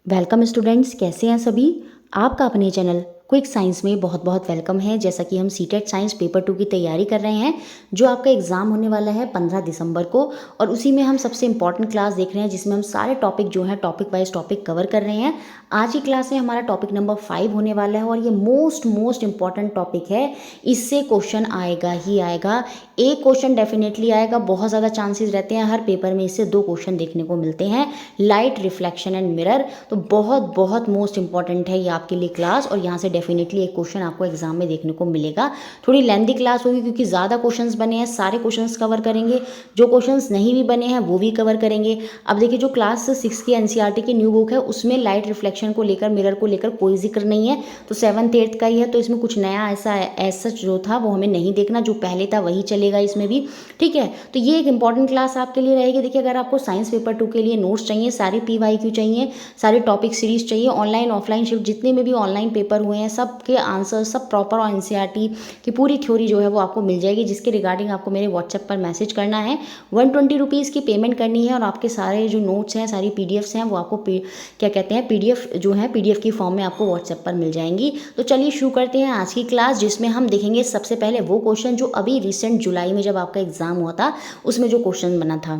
Welcome students, कैसे हैं सभी। आपका अपने चैनल क्विक साइंस में बहुत बहुत वेलकम है। जैसा कि हम सीटेट साइंस पेपर 2 की तैयारी कर रहे हैं, जो आपका एग्ज़ाम होने वाला है 15 दिसंबर को, और उसी में हम सबसे इंपॉर्टेंट क्लास देख रहे हैं जिसमें हम सारे टॉपिक जो हैं टॉपिक वाइज टॉपिक कवर कर रहे हैं। आज की क्लास में हमारा टॉपिक नंबर 5 होने वाला है और ये मोस्ट इंपॉर्टेंट टॉपिक है। इससे क्वेश्चन आएगा ही आएगा, एक क्वेश्चन डेफिनेटली आएगा, बहुत ज़्यादा चांसेस रहते हैं। हर पेपर में इससे 2 क्वेश्चन देखने को मिलते हैं, लाइट रिफ्लेक्शन एंड मिरर। तो बहुत मोस्ट इंपॉर्टेंट है ये आपके लिए क्लास, और यहाँ से डेफिनेटली एक क्वेश्चन आपको एग्जाम में देखने को मिलेगा। थोड़ी लेंथी क्लास होगी क्योंकि ज़्यादा क्वेश्चंस बने हैं, सारे क्वेश्चंस कवर करेंगे, जो क्वेश्चंस नहीं भी बने हैं वो भी कवर करेंगे। अब देखिए, जो क्लास 6 की एनसीईआरटी की न्यू बुक है उसमें लाइट रिफ्लेक्शन को लेकर, मिरर को लेकर कोई जिक्र नहीं है, तो 7th 8th का ही है, तो इसमें कुछ नया ऐसा जो था वो हमें नहीं देखना, जो पहले था वही चलेगा इसमें भी। ठीक है, तो ये एक इंपॉर्टेंट क्लास आपके लिए रहेगी। देखिए, अगर आपको साइंस पेपर 2 के लिए नोट्स चाहिए, सारे PYQ चाहिए, सारे टॉपिक सीरीज चाहिए, ऑनलाइन ऑफलाइन शिफ्ट जितने में भी ऑनलाइन पेपर हुए हैं सब के आंसर, सब प्रॉपर और एनसीईआरटी की पूरी थ्योरी जो है वो आपको मिल जाएगी, जिसके रिगार्डिंग आपको मेरे व्हाट्सएप पर मैसेज करना है। 120 रुपीज़ की पेमेंट करनी है, और आपके सारे जो नोट्स हैं, सारी PDFs हैं, वो आपको क्या कहते हैं PDF जो है PDF की फॉर्म में आपको व्हाट्सएप पर मिल जाएंगी। तो चलिए शुरू करते हैं आज की क्लास, जिसमें हम देखेंगे सबसे पहले वो क्वेश्चन जो अभी रिसेंट जुलाई में जब आपका एग्जाम हुआ था उसमें जो क्वेश्चन बना था।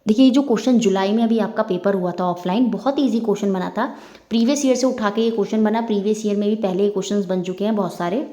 देखिए, ये जो क्वेश्चन जुलाई में अभी आपका पेपर हुआ था ऑफलाइन, बहुत ईजी क्वेश्चन बना था। प्रीवियस ईयर से उठा के ये क्वेश्चन बना, प्रीवियस ईयर में भी पहले ये क्वेश्चंस बन चुके हैं बहुत सारे।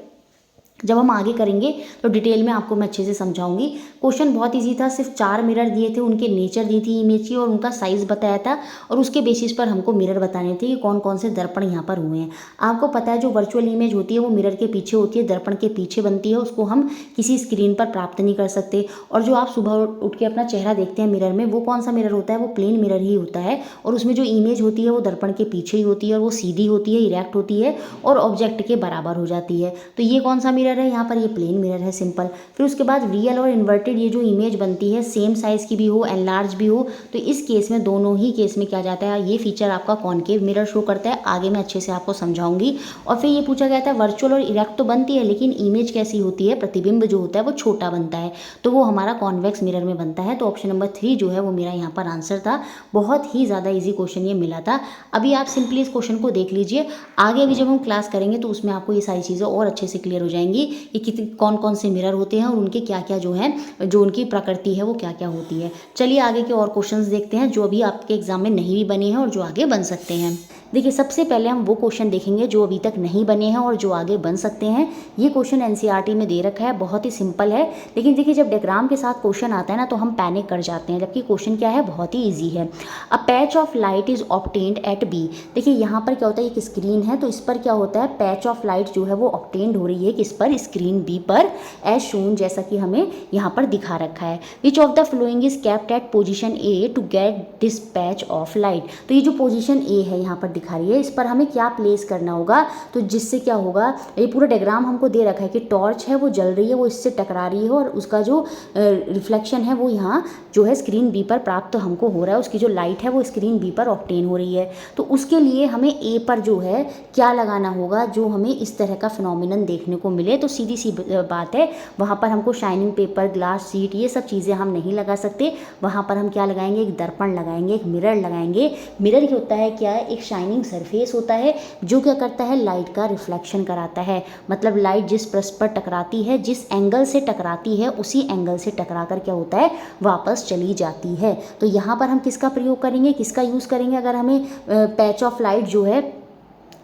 जब हम आगे करेंगे तो डिटेल में आपको मैं अच्छे से समझाऊंगी। क्वेश्चन बहुत इजी था, सिर्फ 4 मिरर दिए थे, उनके नेचर दी थी इमेज की और उनका साइज बताया था, और उसके बेसिस पर हमको मिरर बताने थे कि कौन कौन से दर्पण यहाँ पर हुए हैं। आपको पता है जो वर्चुअल इमेज होती है वो मिरर के पीछे होती है, दर्पण के पीछे बनती है, उसको हम किसी स्क्रीन पर प्राप्त नहीं कर सकते। और जो आप सुबह उठ के अपना चेहरा देखते हैं मिरर में, वो कौन सा मिरर होता है, वो प्लेन मिरर ही होता है, और उसमें जो इमेज होती है वो दर्पण के पीछे ही होती है, और वो सीधी होती है, इरेक्ट होती है और ऑब्जेक्ट के बराबर हो जाती है। तो ये कौन सा मिरर है, यहाँ पर ये प्लेन मिरर है, सिंपल। फिर उसके बाद रियल और इन्वर्टेड ये जो इमेज बनती है, सेम साइज की भी हो, एनलार्ज भी हो, तो इस केस में, दोनों ही केस में क्या जाता है, ये फीचर आपका कॉनकेव मिरर शो करता है। आगे मैं अच्छे से आपको समझाऊंगी। और फिर ये पूछा गया था वर्चुअल और इरेक्ट तो बनती है, लेकिन इमेज कैसी होती है, प्रतिबिंब जो होता है वो छोटा बनता है, तो वो हमारा कॉन्वेक्स मिरर में बनता है। तो ऑप्शन नंबर 3 जो है वो मेरा यहाँ पर आंसर था। बहुत ही ज़्यादा ईजी क्वेश्चन ये मिला था। अभी आप सिंपली इस क्वेश्चन को देख लीजिए, आगे भी जब हम क्लास करेंगे तो उसमें आपको ये सारी चीज़ें और अच्छे से क्लियर हो जाएंगी कि कौन कौन से मिरर होते हैं और उनके क्या क्या जो है, जो उनकी प्रकृति है वो क्या क्या होती है। चलिए आगे के और क्वेश्चंस देखते हैं जो अभी आपके एग्जाम में नहीं भी बने हैं और जो आगे बन सकते हैं। देखिए, सबसे पहले हम वो क्वेश्चन देखेंगे जो अभी तक नहीं बने हैं और जो आगे बन सकते हैं। ये क्वेश्चन एनसीईआरटी में दे रखा है, बहुत ही सिंपल है, लेकिन देखिए जब डायग्राम के साथ क्वेश्चन आता है ना तो हम पैनिक कर जाते हैं, जबकि क्वेश्चन क्या है, बहुत ही ईजी है। A patch of light is obtained at B. देखिए यहाँ पर क्या होता है, एक स्क्रीन है, तो इस पर क्या होता है, पैच ऑफ लाइट जो है वो ऑब्टेन्ड हो रही है किस पर, स्क्रीन बी पर, एज शोन, जैसा कि हमें यहाँ पर दिखा रखा है। Which of the following is kept at position A to get this patch of light. तो ये जो पोजीशन ए है यहाँ पर दिखा रही है, इस पर हमें क्या प्लेस करना होगा, तो जिससे क्या होगा, ये पूरा डायग्राम हमको दे रखा है कि टॉर्च है वो जल रही है, वो इससे टकरा रही है, और उसका जो रिफ्लेक्शन है वो यहाँ जो है स्क्रीन बी पर प्राप्त हमको हो रहा है, उसकी जो लाइट है वो स्क्रीन बी पर ऑब्टेन हो रही है। तो उसके लिए हमें ए पर जो है क्या लगाना होगा, जो हमें इस तरह का फिनोमिनन देखने को मिले। तो सीधी सी बात है, वहाँ पर हमको शाइनिंग पेपर, ग्लास शीट, ये सब चीज़ें हम नहीं लगा सकते। वहाँ पर हम क्या लगाएंगे, एक दर्पण लगाएंगे, एक मिरर लगाएंगे। मिरर होता है क्या, एक शाइनिंग सरफेस होता है जो क्या करता है, लाइट का रिफ्लेक्शन कराता है। मतलब लाइट जिस पृष्ठ पर टकराती है, जिस एंगल से टकराती है, उसी एंगल से टकरा कर क्या होता है, वापस चली जाती है। तो यहाँ पर हम किसका प्रयोग करेंगे, किसका यूज़ करेंगे, अगर हमें पैच ऑफ लाइट जो है,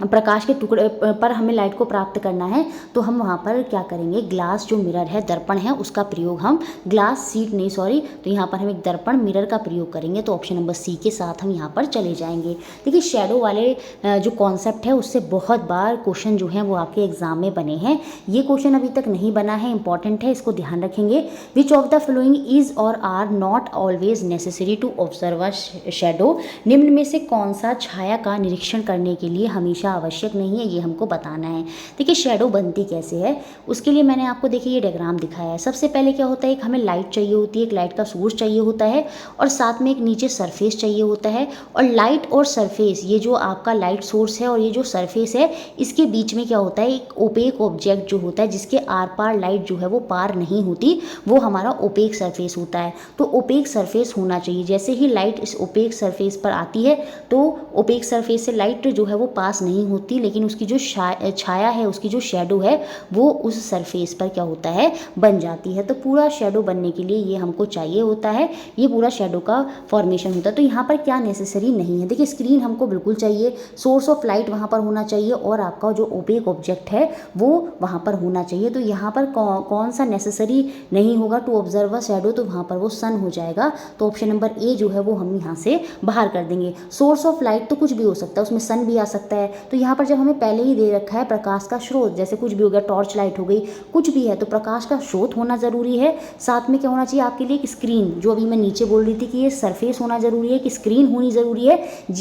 प्रकाश के टुकड़े पर हमें लाइट को प्राप्त करना है, तो हम वहाँ पर क्या करेंगे, ग्लास जो मिरर है, दर्पण है, उसका प्रयोग हम, ग्लास सीट नहीं सॉरी, तो यहाँ पर हम एक दर्पण मिरर का प्रयोग करेंगे। तो ऑप्शन नंबर सी के साथ हम यहाँ पर चले जाएंगे। देखिए, शैडो वाले जो कॉन्सेप्ट है उससे बहुत बार क्वेश्चन जो हैं वो आपके एग्जाम में बने हैं। ये क्वेश्चन अभी तक नहीं बना है, इंपॉर्टेंट है, इसको ध्यान रखेंगे। Which of the following is और are not always necessary to observe a shadow. निम्न में से कौन सा छाया का निरीक्षण करने के लिए हमेशा हमेशा आवश्यक नहीं है, ये हमको बताना है। देखिए शेडो बनती कैसे है, उसके लिए मैंने आपको देखिए ये डायग्राम दिखाया है। सबसे पहले क्या होता है, एक हमें लाइट चाहिए होती है, एक लाइट का सोर्स चाहिए होता है और साथ में एक नीचे सरफेस चाहिए होता है। और लाइट और सरफेस, ये जो आपका लाइट सोर्स है और ये जो सरफेस है, इसके बीच में क्या होता है, एक ओपेक ऑब्जेक्ट जो होता है जिसके आर पार लाइट जो है वो पार नहीं होती, वो हमारा ओपेक सरफेस होता है। तो ओपेक सरफेस होना चाहिए। जैसे ही लाइट इस ओपेक सरफेस पर आती है तो ओपेक सरफेस से लाइट जो है वो पास नहीं होती, लेकिन उसकी जो छाया है, उसकी जो शेडो है, वो उस सरफेस पर क्या होता है, बन जाती है। तो पूरा शेडो बनने के लिए ये हमको चाहिए होता है, ये पूरा शेडो का फॉर्मेशन होता है। तो यहाँ पर क्या नेसेसरी नहीं है, देखिए स्क्रीन हमको बिल्कुल चाहिए, सोर्स ऑफ लाइट वहाँ पर होना चाहिए और आपका जो ओपेक ऑब्जेक्ट है वो वहाँ पर होना चाहिए। तो यहाँ पर कौन सा नेसेसरी नहीं होगा टू ऑब्जर्व अ शेडो, तो वहाँ पर वो सन हो जाएगा। तो ऑप्शन नंबर ए जो है वो हम यहाँ से बाहर कर देंगे। सोर्स ऑफ लाइट तो कुछ भी हो सकता है, उसमें सन भी आ सकता है। तो यहाँ पर जब हमें पहले ही दे रखा है प्रकाश का स्रोत, जैसे कुछ भी हो गया, टॉर्च लाइट हो गई, कुछ भी है, तो प्रकाश का स्रोत होना ज़रूरी है। साथ में क्या होना चाहिए आपके लिए, एक स्क्रीन, जो अभी मैं नीचे बोल रही थी कि ये सरफेस होना ज़रूरी है, कि स्क्रीन होनी ज़रूरी है।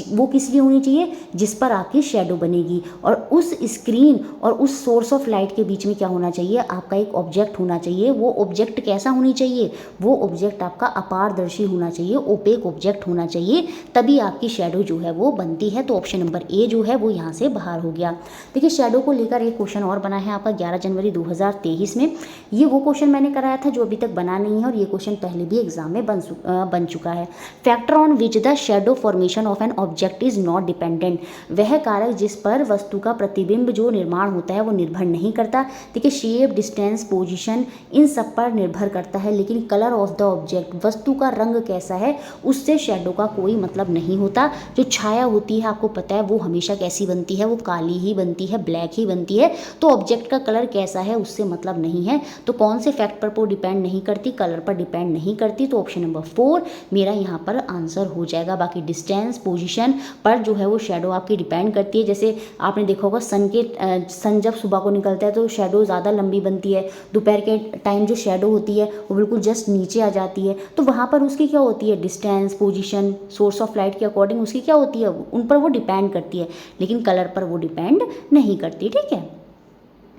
वो किस लिए होनी चाहिए, जिस पर आपकी शेडो बनेगी। और उस स्क्रीन और उस सोर्स ऑफ लाइट के बीच में क्या होना चाहिए, आपका एक ऑब्जेक्ट होना चाहिए। वो ऑब्जेक्ट कैसा होनी चाहिए, वो ऑब्जेक्ट आपका अपारदर्शी होना चाहिए, ओपेक ऑब्जेक्ट होना चाहिए, तभी आपकी शेडो जो है वो बनती है। तो ऑप्शन नंबर ए जो है वो यहाँ से बाहर हो गया। देखिए शेडो को लेकर एक क्वेश्चन और बना है आपका 11 जनवरी 2023 में। ये वो क्वेश्चन मैंने कराया था जो अभी तक बना नहीं है, और ये क्वेश्चन पहले भी एग्जाम में बन चुका है। Factor on which the shadow formation of an object is not dependent, वह कारक जिस पर वस्तु का प्रतिबिंब जो निर्माण होता है वो निर्भर नहीं करता। देखिए शेप, डिस्टेंस, पोजीशन, इन सब पर निर्भर करता है, लेकिन कलर ऑफ द ऑब्जेक्ट, वस्तु का रंग कैसा है, उससे शेडो का कोई मतलब नहीं होता। जो छाया होती है आपको पता है वो हमेशा कैसी बनती है, वो काली ही बनती है, ब्लैक ही बनती है। तो ऑब्जेक्ट का कलर कैसा है उससे मतलब नहीं है। तो कौन से फैक्ट पर वो डिपेंड नहीं करती, कलर पर डिपेंड नहीं करती। तो ऑप्शन नंबर 4 मेरा यहाँ पर आंसर हो जाएगा। बाकी डिस्टेंस, पोजीशन पर जो है वो शेडो आपकी डिपेंड करती है। जैसे आपने देखा होगा सन जब सुबह को निकलता है तो शेडो ज़्यादा लंबी बनती है, दोपहर के टाइम जो शेडो होती है वो बिल्कुल जस्ट नीचे आ जाती है। तो वहाँ पर उसकी क्या होती है, distance, position, source of light के अकॉर्डिंग उसकी क्या होती है, उन पर वो डिपेंड करती है, लेकिन कलर पर वो डिपेंड नहीं करती। ठीक है,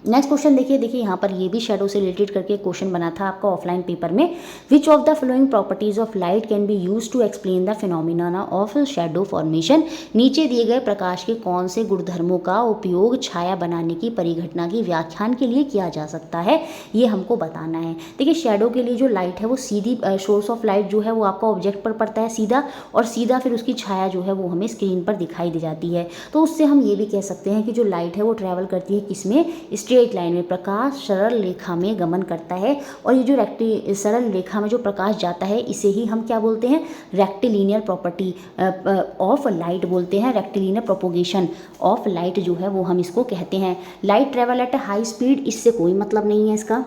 नेक्स्ट क्वेश्चन देखिए यहाँ पर ये भी शेडो से रिलेटेड करके क्वेश्चन बना था आपका ऑफलाइन पेपर में। Which of the following properties of light can be use to explain the phenomena of shadow formation, नीचे दिए गए प्रकाश के कौन से गुणधर्मों का उपयोग छाया बनाने की परिघटना की व्याख्यान के लिए किया जा सकता है, ये हमको बताना है। देखिए शेडो के लिए जो लाइट है वो सीधी सोर्स ऑफ लाइट जो है वो आपका ऑब्जेक्ट पर पड़ता है सीधा, और सीधा फिर उसकी छाया जो है वो हमें स्क्रीन पर दिखाई दे जाती है। तो उससे हम ये भी कह सकते हैं कि जो लाइट है वो ट्रैवल करती है किसमें, स्ट्रेट लाइन में, प्रकाश सरल रेखा में गमन करता है। और ये जो सरल रेखा में जो प्रकाश जाता है इसे ही हम क्या बोलते हैं, रेक्टिलिनियर प्रॉपर्टी ऑफ लाइट बोलते हैं, रेक्टिलिनियर प्रोपोगेशन ऑफ लाइट जो है वो हम इसको कहते हैं। Light travel at high speed, इससे कोई मतलब नहीं है इसका।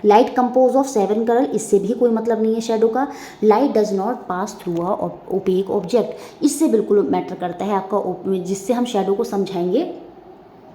लाइट कंपोज ऑफ 7 कलर, इससे भी कोई मतलब नहीं है शेडो का। Light does not pass through a opaque object, इससे बिल्कुल मैटर करता है आपका, जिससे हम शेडो को समझाएंगे।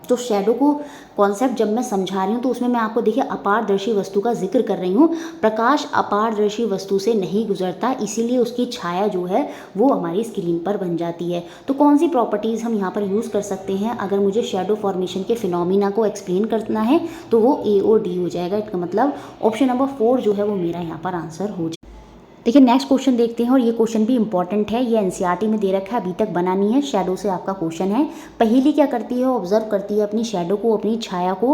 तो शेडो को कॉन्सेप्ट जब मैं समझा रही हूँ तो उसमें मैं आपको देखिए अपारदर्शी वस्तु का जिक्र कर रही हूँ। प्रकाश अपारदर्शी वस्तु से नहीं गुजरता, इसीलिए उसकी छाया जो है वो हमारी स्क्रीन पर बन जाती है। तो कौन सी प्रॉपर्टीज़ हम यहाँ पर यूज़ कर सकते हैं अगर मुझे शेडो फॉर्मेशन के फिनोमिना को एक्सप्लेन करना है, तो वो ए और डी हो जाएगा। इसका मतलब ऑप्शन नंबर 4 जो है वो मेरा यहाँ पर आंसर हो जाएगा। देखिए नेक्स्ट क्वेश्चन देखते हैं, और ये क्वेश्चन भी इंपॉर्टेंट है, ये एनसीईआरटी में दे रखा है, अभी तक बना नहीं है। शेडो से आपका क्वेश्चन है। पहेली क्या करती है, ऑब्जर्व करती है अपनी शेडो को, अपनी छाया को,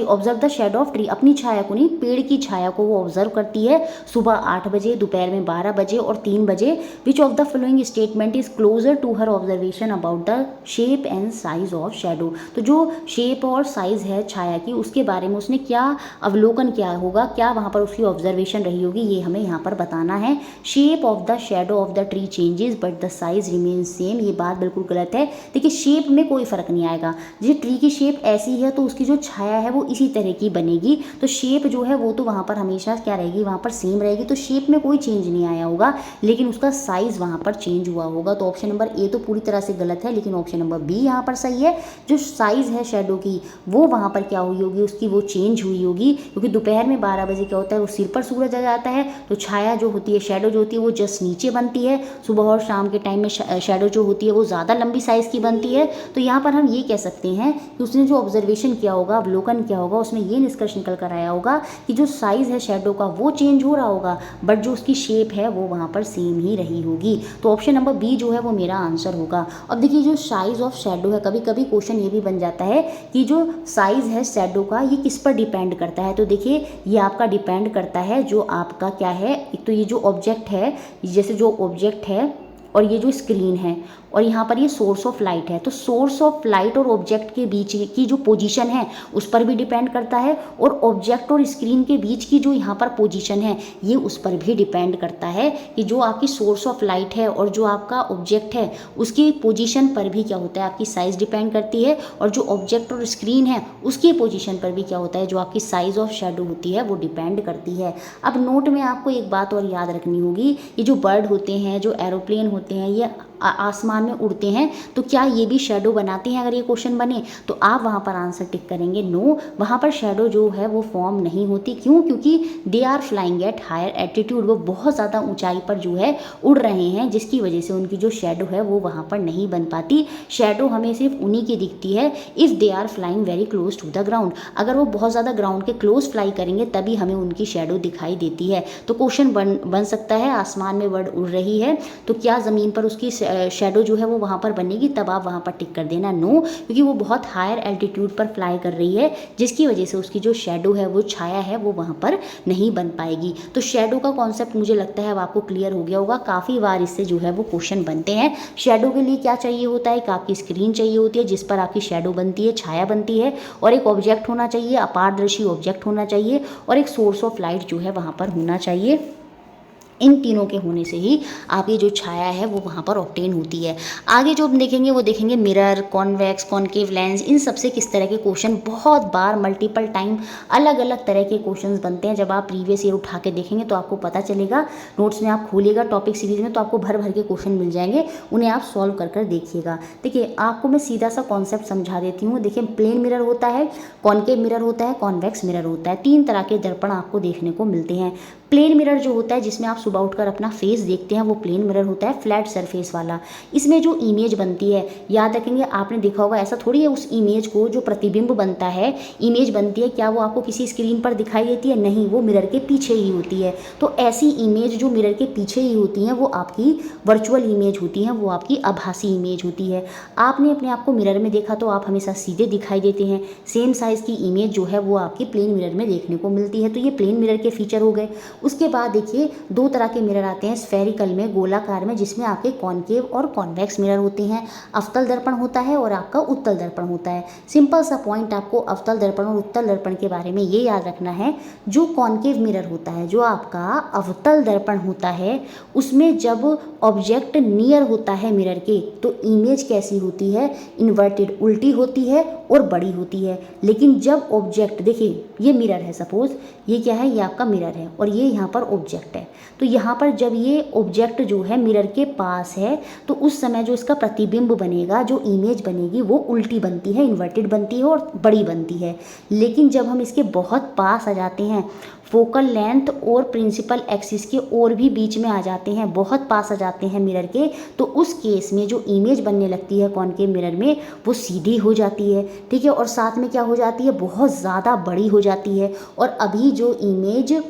observe the shadow of tree, अपनी छाया को नहीं, पेड़ की छाया को वो ऑब्जर्व करती है सुबह 8 बजे, दोपहर में 12 बजे और 3 बजे। Which of the following statement is closer to her observation about the shape and size of shadow, तो जो शेप और साइज है छाया की उसके बारे में उसने क्या अवलोकन किया होगा, क्या वहाँ पर उसकी ऑब्जर्वेशन रही होगी, ये हमें यहाँ पर बताना है। Shape of the shadow of the tree changes but the size remain same, ये बात बिल्कुल गलत है। देखिए शेप में कोई फर्क नहीं आएगा, जैसे ट्री की शेप ऐसी है तो उसकी जो छाया है वो इसी तरह की बनेगी, तो शेप जो है वो तो वहाँ पर हमेशा क्या रहेगी, वहाँ पर सेम रहेगी। तो शेप में कोई चेंज नहीं आया होगा, लेकिन उसका साइज वहाँ पर चेंज हुआ होगा। तो ऑप्शन नंबर ए तो पूरी तरह से गलत है, लेकिन ऑप्शन नंबर बी यहाँ पर सही है। जो साइज है शेडो की वो वहाँ पर क्या हुई होगी, उसकी वो चेंज हुई होगी, क्योंकि दोपहर में 12 बजे क्या होता है, वो सिर पर सूरज आ जाता है, तो छाया जो होती है, शैडो जो होती है वो जस्ट नीचे बनती है, सुबह और शाम के टाइम में शैडो जो होती है वो ज़्यादा लंबी साइज़ की बनती है। तो यहाँ पर हम ये कह सकते हैं कि उसने जो ऑब्जर्वेशन किया होगा, अवलोकन किया होगा, उसमें ये निष्कर्ष निकल कर आया होगा कि जो साइज़ है शैडो का वो चेंज हो रहा होगा, बट जो उसकी शेप है वो वहाँ पर सेम ही रही होगी। तो ऑप्शन नंबर बी जो है वो मेरा आंसर होगा। अब देखिए जो साइज़ ऑफ शैडो है, कभी कभी क्वेश्चन ये भी बन जाता है कि जो साइज़ है शैडो का ये किस पर डिपेंड करता है। तो देखिए ये आपका डिपेंड करता है जो आपका क्या है, एक तो ये जो ऑब्जेक्ट है, जैसे जो ऑब्जेक्ट है और ये जो स्क्रीन है और यहाँ पर ये सोर्स ऑफ लाइट है, तो सोर्स ऑफ लाइट और ऑब्जेक्ट के बीच की जो पोजीशन है उस पर भी डिपेंड करता है, और ऑब्जेक्ट और स्क्रीन के बीच की जो यहाँ पर पोजीशन है ये उस पर भी डिपेंड करता है कि जो आपकी सोर्स ऑफ लाइट है और जो आपका ऑब्जेक्ट है उसकी पोजीशन पर भी क्या होता है, आपकी साइज़ डिपेंड करती है, और जो ऑब्जेक्ट और स्क्रीन है उसकी पोजीशन पर भी क्या होता है, जो आपकी साइज़ ऑफ शेडो होती है वो डिपेंड करती है। अब नोट में आपको एक बात और याद रखनी होगी, ये जो बर्ड होते हैं, जो एरोप्लेन होते हैं, ये आसमान में उड़ते हैं, तो क्या ये भी शेडो बनाते हैं? अगर ये क्वेश्चन बने तो आप वहाँ पर आंसर टिक करेंगे नो, वहाँ पर शेडो जो है वो फॉर्म नहीं होती। क्यों? क्योंकि they are flying at higher altitude, वो बहुत ज़्यादा ऊंचाई पर जो है उड़ रहे हैं, जिसकी वजह से उनकी जो शेडो है वो वहाँ पर नहीं बन पाती। शेडो हमें सिर्फ उन्हीं की दिखती है if they are flying very close to the ground, अगर वो बहुत ज़्यादा ग्राउंड के क्लोज फ्लाई करेंगे तभी हमें उनकी शेडो दिखाई देती है। तो क्वेश्चन बन सकता है, आसमान में बर्ड उड़ रही है तो क्या ज़मीन पर उसकी शेडो जो है वो वहाँ पर बनेगी? तब आप वहाँ पर टिक कर देना नो, क्योंकि वो बहुत हायर एल्टीट्यूड पर फ्लाई कर रही है, जिसकी वजह से उसकी जो शेडो है, वो छाया है, वो वहाँ पर नहीं बन पाएगी। तो शेडो का कॉन्सेप्ट मुझे लगता है अब आपको क्लियर हो गया होगा, काफ़ी बार इससे जो है वो क्वेश्चन बनते हैं। शेडो के लिए क्या चाहिए होता है कि आपकी स्क्रीन चाहिए होती है जिस पर आपकी शेडो बनती है, छाया बनती है, और एक ऑब्जेक्ट होना चाहिए, अपारदर्शी ऑब्जेक्ट होना चाहिए, और एक सोर्स ऑफ लाइट जो है वहाँ पर होना चाहिए। इन तीनों के होने से ही आपकी जो छाया है वो वहाँ पर ऑब्टेन होती है। आगे जो हम देखेंगे वो देखेंगे मिरर, कॉन्वेक्स, कॉन्केव लेंस, इन सबसे किस तरह के क्वेश्चन बहुत बार मल्टीपल टाइम अलग अलग तरह के क्वेश्चंस बनते हैं। जब आप प्रीवियस ईयर उठा के देखेंगे तो आपको पता चलेगा, नोट्स में आप खोलिएगा टॉपिक सीरीज में तो आपको भर भर के क्वेश्चन मिल जाएंगे, उन्हें आप सॉल्व कर कर देखिएगा। देखिए आपको मैं सीधा सा कॉन्सेप्ट समझा देती हूँ। देखिए प्लेन मिरर होता है, कॉन्केव मिरर होता है, कॉन्वेक्स मिरर होता है, तीन तरह के दर्पण आपको देखने को मिलते हैं। प्लेन मिरर जो होता है जिसमें आप सुबह उठकर अपना फेस देखते हैं वो प्लेन मिरर होता है, फ्लैट सरफेस वाला। इसमें जो इमेज बनती है, याद रखेंगे आपने देखा होगा, ऐसा थोड़ी है उस इमेज को जो प्रतिबिंब बनता है, इमेज बनती है, क्या वो आपको किसी स्क्रीन पर दिखाई देती है? नहीं, वो मिरर के पीछे ही होती है। तो ऐसी इमेज जो मिरर के पीछे ही होती हैं वो आपकी वर्चुअल इमेज होती हैं, वो आपकी आभासी इमेज होती है। आपने अपने आप को मिरर में देखा तो आप हमेशा सीधे दिखाई देते हैं, सेम साइज़ की इमेज जो है वो आपकी प्लेन मिरर में देखने को मिलती है। तो ये प्लेन मिरर के फीचर हो गए। उसके बाद देखिए दो तरह के मिरर आते हैं स्फेरिकल में, गोलाकार में, जिसमें आपके कॉन्केव और कॉन्वेक्स मिरर होते हैं। अवतल दर्पण होता है और आपका उत्तल दर्पण होता है। सिंपल सा पॉइंट आपको अवतल दर्पण और उत्तल दर्पण के बारे में ये याद रखना है, जो कॉन्केव मिरर होता है, जो आपका अवतल दर्पण होता है, उसमें जब ऑब्जेक्ट नियर होता है मिरर के तो इमेज कैसी होती है? इन्वर्टेड, उल्टी होती है और बड़ी होती है। लेकिन जब ऑब्जेक्ट, देखिए ये मिरर है, सपोज ये क्या है, ये आपका मिरर है और ये यहाँ पर ऑब्जेक्ट है, तो यहाँ पर जब ये ऑब्जेक्ट जो है मिरर के पास है तो उस समय जो इसका प्रतिबिंब बनेगा, जो इमेज बनेगी वो उल्टी बनती है, इन्वर्टेड बनती है और बड़ी बनती है। लेकिन जब हम इसके बहुत पास आ जाते हैं, फोकल लेंथ और प्रिंसिपल एक्सिस के और भी बीच में आ जाते हैं, बहुत पास आ जाते हैं मिरर के, तो उस केस में जो इमेज बनने लगती है कॉन्केव मिरर में वो सीधी हो जाती है, ठीक है, और साथ में क्या हो जाती है, बहुत ज़्यादा बड़ी हो जाती है। और अभी जो इमेज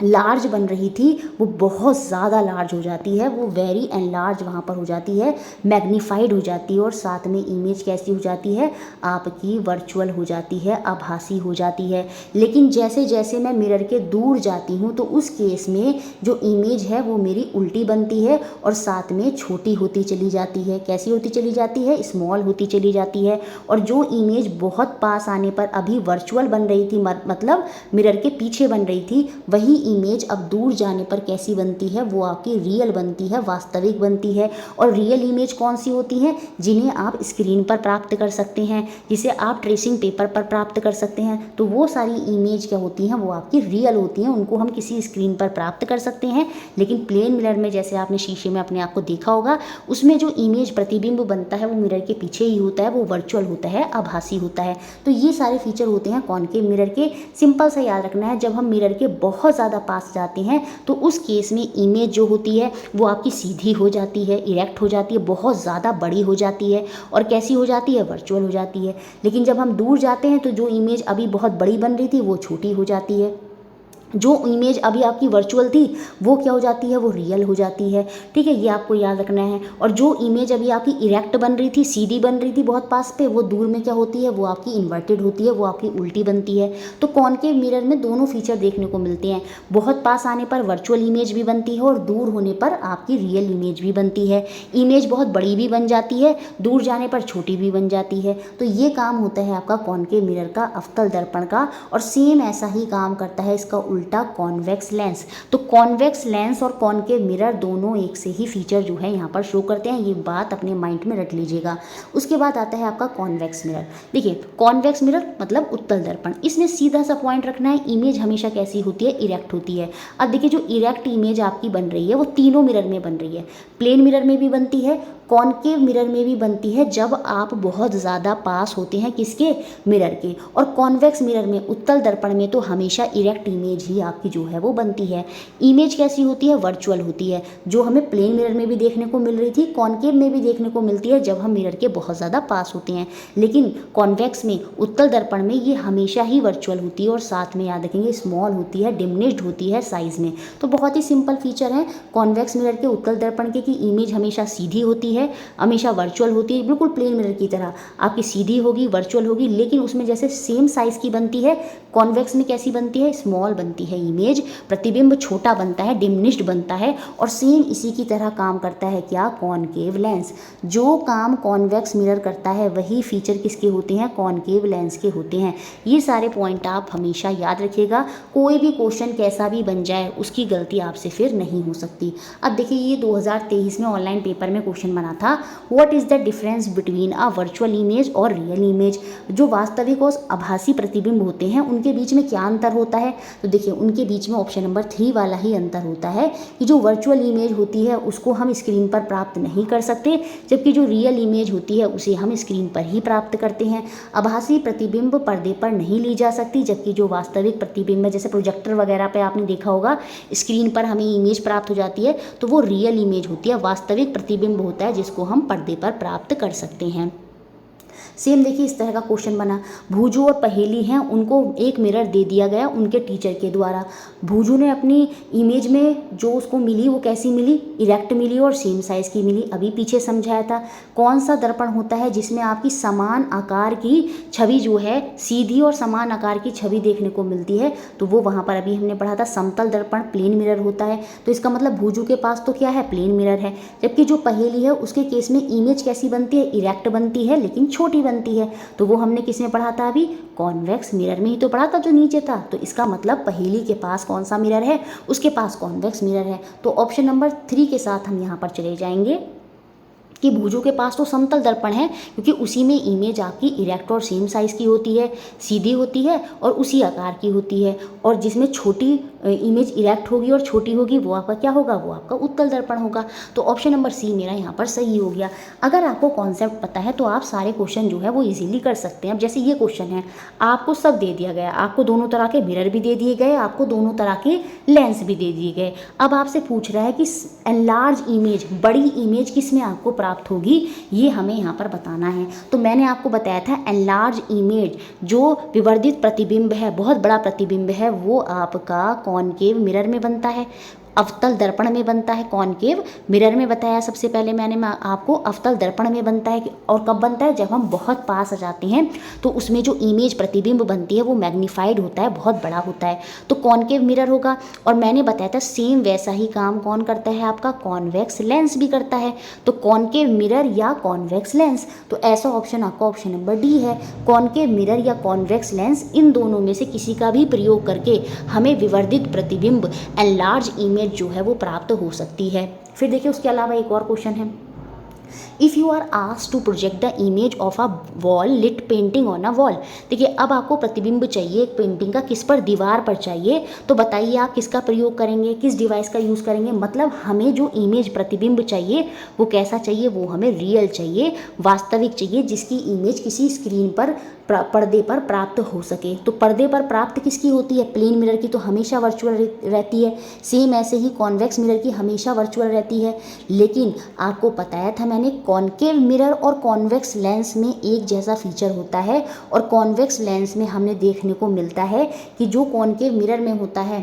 लार्ज बन रही थी वो बहुत ज़्यादा लार्ज हो जाती है, वो वेरी एंड लार्ज वहाँ पर हो जाती है, मैग्नीफाइड हो जाती है, और साथ में इमेज कैसी हो जाती है, आपकी वर्चुअल हो जाती है, आभासी हो जाती है। लेकिन जैसे जैसे मैं मिरर के दूर जाती हूँ तो उस केस में जो इमेज है वो मेरी उल्टी बनती है और साथ में छोटी होती चली जाती है। कैसी होती चली जाती है? स्मॉल होती चली जाती है। और जो इमेज बहुत पास आने पर अभी वर्चुअल बन रही थी, मतलब मिरर के पीछे बन रही थी, वही इमेज अब दूर जाने पर कैसी बनती है, वो आपकी रियल बनती है, वास्तविक बनती है। और रियल इमेज कौन सी होती हैं? जिन्हें आप स्क्रीन पर प्राप्त कर सकते हैं, जिसे आप ट्रेसिंग पेपर पर प्राप्त कर सकते हैं। तो वो सारी इमेज क्या होती हैं, वो आपकी रियल होती हैं, उनको हम किसी स्क्रीन पर प्राप्त कर सकते हैं। लेकिन प्लेन मिरर में जैसे आपने शीशे में अपने आप को देखा होगा, उसमें जो इमेज प्रतिबिंब बनता है वो मिरर के पीछे ही होता है, वो वर्चुअल होता है, आभासी होता है। तो ये सारे फीचर होते हैं कॉन्केव मिरर के। सिंपल सा याद रखना है, जब हम मिरर के बहुत ज़्यादा ज़्यादा पास जाते हैं तो उस केस में इमेज जो होती है वो आपकी सीधी हो जाती है, इरेक्ट हो जाती है, बहुत ज़्यादा बड़ी हो जाती है। और कैसी हो जाती है? वर्चुअल हो जाती है। लेकिन जब हम दूर जाते हैं तो जो इमेज अभी बहुत बड़ी बन रही थी वो छोटी हो जाती है। जो इमेज अभी आपकी वर्चुअल थी वो क्या हो जाती है? वो रियल हो जाती है। ठीक है, ये आपको याद रखना है। और जो इमेज अभी आपकी इरेक्ट बन रही थी, सीधी बन रही थी बहुत पास पे, वो दूर में क्या होती है? वो आपकी इन्वर्टेड होती है, वो आपकी उल्टी बनती है। तो कॉनकेव मिरर में दोनों फीचर देखने को मिलते हैं। बहुत पास आने पर वर्चुअल इमेज भी बनती है और दूर होने पर आपकी रियल इमेज भी बनती है। इमेज बहुत बड़ी भी बन जाती है, दूर जाने पर छोटी भी बन जाती है। तो ये काम होता है आपका कॉनकेव मिरर का, अवतल दर्पण का। और सेम ऐसा ही काम करता है इसका उल्टा कॉन्वेक्स लेंस। तो कॉन्वेक्स लेंस और कॉनकेव मिरर दोनों एक से ही फीचर जो है यहाँ पर शो करते हैं। ये बात अपने माइंड में रख लीजिएगा। उसके बाद आता है आपका कॉन्वेक्स मिरर। देखिए, कॉन्वेक्स मिरर मतलब उत्तल दर्पण। इसमें सीधा सा पॉइंट रखना है, इमेज हमेशा कैसी होती है? इरेक्ट होती है। अब देखिए, जो इरेक्ट इमेज आपकी बन रही है वो तीनों मिरर में बन रही है। प्लेन मिरर में भी बनती है, कॉनकेव मिरर में भी बनती है जब आप बहुत ज़्यादा पास होते हैं किसके? मिरर के। और कॉन्वेक्स मिरर में, उत्तल दर्पण में तो हमेशा इरेक्ट इमेज ही आपकी जो है वो बनती है। इमेज कैसी होती है? वर्चुअल होती है, जो हमें प्लेन मिरर में भी देखने को मिल रही थी, कॉनकेव में भी देखने को मिलती है जब हम मिरर के बहुत ज़्यादा पास होते हैं। लेकिन कॉन्वेक्स में, उत्तल दर्पण में ये हमेशा ही वर्चुअल होती है और साथ में याद रखेंगे स्मॉल होती है, डिमिनिश्ड होती है साइज़ में। तो बहुत ही सिंपल फीचर है कॉन्वेक्स मिरर के, उत्तल दर्पण के, कि इमेज हमेशा सीधी होती है, हमेशा वर्चुअल होती है, बिल्कुल प्लेन मिरर की तरह आपकी सीधी होगी, वर्चुअल होगी। लेकिन उसमें जैसे सेम साइज़ की बनती है, कॉन्वेक्स में कैसी बनती है? स्मॉल बनती है इमेज, प्रतिबिंब छोटा बनता है, डिमिनिश्ड बनता है। और सेम इसी की तरह काम करता है क्या? Concave lens. जो काम कॉन्वेक्स मिरर करता है वही फीचर किसके होते हैं? कॉनकेव लेंस के होते हैं। ये सारे पॉइंट आप हमेशा याद रखिएगा। कोई भी क्वेश्चन कैसा भी बन जाए उसकी गलती आपसे फिर नहीं हो सकती। अब देखिए, ये 2023 में ऑनलाइन पेपर में क्वेश्चन बना था, what is the difference between a virtual image और रियल इमेज। जो वास्तविक और आभासी प्रतिबिंब होते हैं उनके बीच में क्या अंतर होता है? तो देखिए, उनके बीच में ऑप्शन नंबर 3 वाला ही अंतर होता है कि जो वर्चुअल इमेज होती है उसको हम स्क्रीन पर प्राप्त नहीं कर सकते, जबकि जो रियल इमेज होती है उसे हम स्क्रीन पर ही प्राप्त करते हैं। आभासी प्रतिबिंब पर्दे पर नहीं ली जा सकती, जबकि जो वास्तविक प्रतिबिंब है, जैसे प्रोजेक्टर वगैरह पे आपने देखा होगा स्क्रीन पर हमें इमेज प्राप्त हो जाती है, तो वो रियल इमेज होती है, वास्तविक प्रतिबिंब होता है जिसको हम पर्दे पर प्राप्त कर सकते हैं। सेम देखिए, इस तरह का क्वेश्चन बना, भूजू और पहेली हैं, उनको एक मिरर दे दिया गया उनके टीचर के द्वारा। भूजू ने अपनी इमेज में जो उसको मिली वो कैसी मिली? इरेक्ट मिली और सेम साइज़ की मिली। अभी पीछे समझाया था। कौन सा दर्पण होता है जिसमें आपकी समान आकार की छवि जो है, सीधी और समान आकार की छवि देखने को मिलती है? तो वो वहाँ पर अभी हमने पढ़ा था समतल दर्पण, प्लेन मिरर होता है। तो इसका मतलब भूजू के पास तो क्या है? प्लेन मिरर है। जबकि जो पहेली है उसके केस में इमेज कैसी बनती है? इरेक्ट बनती है लेकिन छोटी बनती है। तो वो हमने किसमें पढ़ा था? अभी कॉन्वेक्स मिरर में ही तो पढ़ा था जो नीचे था। तो इसका मतलब पहेली के पास कौन सा मिरर है? उसके पास कॉन्वेक्स मिरर है। तो ऑप्शन नंबर 3 के साथ हम यहाँ पर चले जाएंगे कि भूजू के पास तो समतल दर्पण है, क्योंकि उसी में इमेज आपकी इरेक्ट और सेम साइज़ की होती है, सीधी होती है और उसी आकार की होती है। और जिसमें छोटी इमेज इरेक्ट होगी और छोटी होगी वो आपका क्या होगा? वो आपका उत्तल दर्पण होगा। तो ऑप्शन नंबर सी मेरा यहाँ पर सही हो गया। अगर आपको कॉन्सेप्ट पता है तो आप सारे क्वेश्चन जो है वो इजीली कर सकते हैं। अब जैसे ये क्वेश्चन है, आपको सब दे दिया गया, आपको दोनों तरह के मिरर भी दे दिए गए, आपको दोनों तरह के लेंस भी दे दिए गए। अब आपसे पूछ रहा है कि एनलार्ज इमेज, बड़ी इमेज किस में आपको प्राप्त होगी, ये हमें यहाँ पर बताना है। तो मैंने आपको बताया था एनलार्ज इमेज, जो विवर्धित प्रतिबिंब है, बहुत बड़ा प्रतिबिंब है, वो आपका कॉनकेव मिरर में बनता है, अवतल दर्पण में बनता है। कॉनकेव मिरर में बताया सबसे पहले मैंने आपको, अवतल दर्पण में बनता है। और कब बनता है? जब हम बहुत पास आ जाते हैं तो उसमें जो इमेज प्रतिबिंब बनती है वो मैग्नीफाइड होता है, बहुत बड़ा होता है, तो कॉनकेव मिरर होगा। और मैंने बताया था सेम वैसा ही काम कौन करता है? आपका कॉन्वेक्स लेंस भी करता है। तो कॉनकेव मिरर या कॉन्वेक्स लेंस, तो ऐसा ऑप्शन आपका ऑप्शन नंबर डी है। कॉनकेव मिरर या कॉन्वेक्स लेंस, इन दोनों में से किसी का भी प्रयोग करके हमें विवर्धित प्रतिबिंब, एनलार्ज इमेज जो है वो प्राप्त हो सकती है। फिर देखिए, उसके अलावा एक और क्वेश्चन है, if you are asked to project the image of a wall lit painting on a wall. देखिए अब आपको प्रतिबिंब चाहिए एक पेंटिंग का, किस पर, दीवार पर चाहिए, तो बताइए आप किसका प्रयोग करेंगे, किस डिवाइस का यूज़ करेंगे। मतलब हमें जो इमेज प्रतिबिंब चाहिए वो कैसा चाहिए, वो हमें रियल चाहिए, वास्तविक चाहिए, जिसकी इमेज किसी स्क्रीन पर पर्दे पर प्राप्त हो सके। तो पर्दे पर प्राप्त किसकी होती है, प्लेन मिरर की तो हमेशा वर्चुअल रहती है। सेम ऐसे ही कॉन्वेक्स मिरर की हमेशा वर्चुअल रहती है। लेकिन आपको बताया था मैंने, कॉनकेव मिरर और कॉन्वेक्स लेंस में एक जैसा फीचर होता है, और कॉन्वेक्स लेंस में हमने देखने को मिलता है कि जो कॉनकेव मिरर में होता है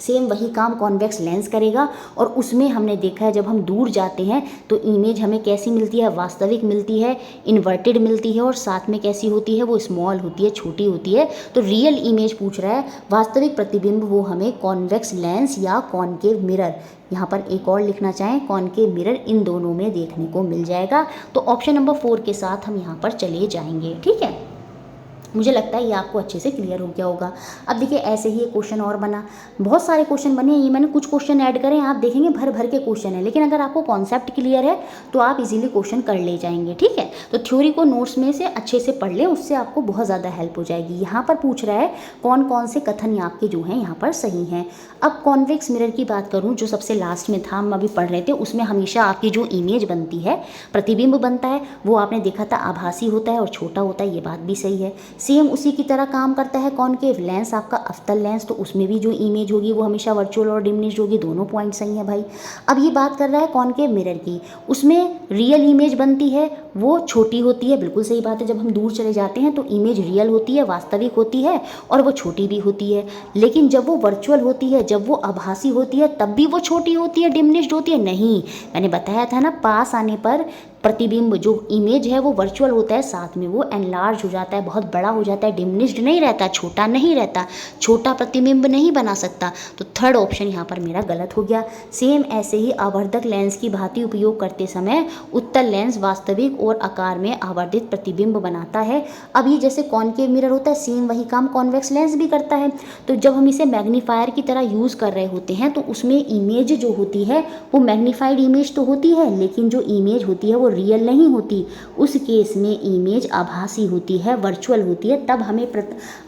सेम वही काम कॉन्वेक्स लेंस करेगा। और उसमें हमने देखा है जब हम दूर जाते हैं तो इमेज हमें कैसी मिलती है, वास्तविक मिलती है, इन्वर्टेड मिलती है, और साथ में कैसी होती है, वो स्मॉल होती है, छोटी होती है। तो रियल इमेज पूछ रहा है, वास्तविक प्रतिबिंब वो हमें कॉन्वेक्स लेंस या कॉनकेव मिरर, यहाँ पर एक और लिखना चाहें कॉनकेव मिरर, इन दोनों में देखने को मिल जाएगा। तो ऑप्शन नंबर 4 के साथ हम यहाँ पर चले जाएंगे। ठीक है, मुझे लगता है ये आपको अच्छे से क्लियर हो गया होगा। अब देखिए ऐसे ही एक क्वेश्चन और बना, बहुत सारे क्वेश्चन बने, ये मैंने कुछ क्वेश्चन ऐड करे, आप देखेंगे भर भर के क्वेश्चन है, लेकिन अगर आपको कॉन्सेप्ट क्लियर है तो आप इजीली क्वेश्चन कर ले जाएंगे। ठीक है, तो थ्योरी को नोट्स में से अच्छे से पढ़ लें, उससे आपको बहुत ज़्यादा हेल्प हो जाएगी। यहाँ पर पूछ रहा है कौन कौन से कथन आपके जो हैं यहाँ पर सही हैं। अब कॉन्वेक्स मिरर की बात करूँ, जो सबसे लास्ट में था, हम अभी पढ़ रहे थे, उसमें हमेशा आपकी जो इमेज बनती है, प्रतिबिंब बनता है, वो आपने देखा था आभासी होता है और छोटा होता है, ये बात भी सही है। सेम उसी की तरह काम करता है कॉनकेव लेंस, आपका अवतल लेंस, तो उसमें भी जो इमेज होगी वो हमेशा वर्चुअल और डिमिनिश्ड होगी, दोनों पॉइंट सही है भाई। अब ये बात कर रहा है कॉनकेव मिरर की, उसमें रियल इमेज बनती है, वो छोटी होती है, बिल्कुल सही बात है। जब हम दूर चले जाते हैं तो इमेज रियल होती है, वास्तविक होती है, और वो छोटी भी होती है। लेकिन जब वो वर्चुअल होती है, जब वो आभासी होती है, तब भी वो छोटी होती है, डिमिनिश्ड होती है? नहीं, मैंने बताया था ना, पास आने पर प्रतिबिंब जो इमेज है वो वर्चुअल होता है, साथ में वो एनलार्ज हो जाता है, बहुत बड़ा हो जाता है, डिमिनिश्ड नहीं रहता, छोटा नहीं रहता, छोटा प्रतिबिंब नहीं बना सकता। तो थर्ड ऑप्शन यहाँ पर मेरा गलत हो गया। सेम ऐसे ही आवर्धक लेंस की भांति उपयोग करते समय उत्तल लेंस वास्तविक और आकार में आवर्धित प्रतिबिंब बनाता है। अब ये जैसे कॉनकेव मिरर होता है, सेम वही काम कॉन्वेक्स लेंस भी करता है। तो जब हम इसे मैग्नीफायर की तरह यूज़ कर रहे होते हैं तो उसमें इमेज जो होती है वो मैग्नीफाइड इमेज तो होती है, लेकिन जो इमेज होती है वो रियल नहीं होती। उस केस में इमेज आभासी होती है, वर्चुअल होती है, तब हमें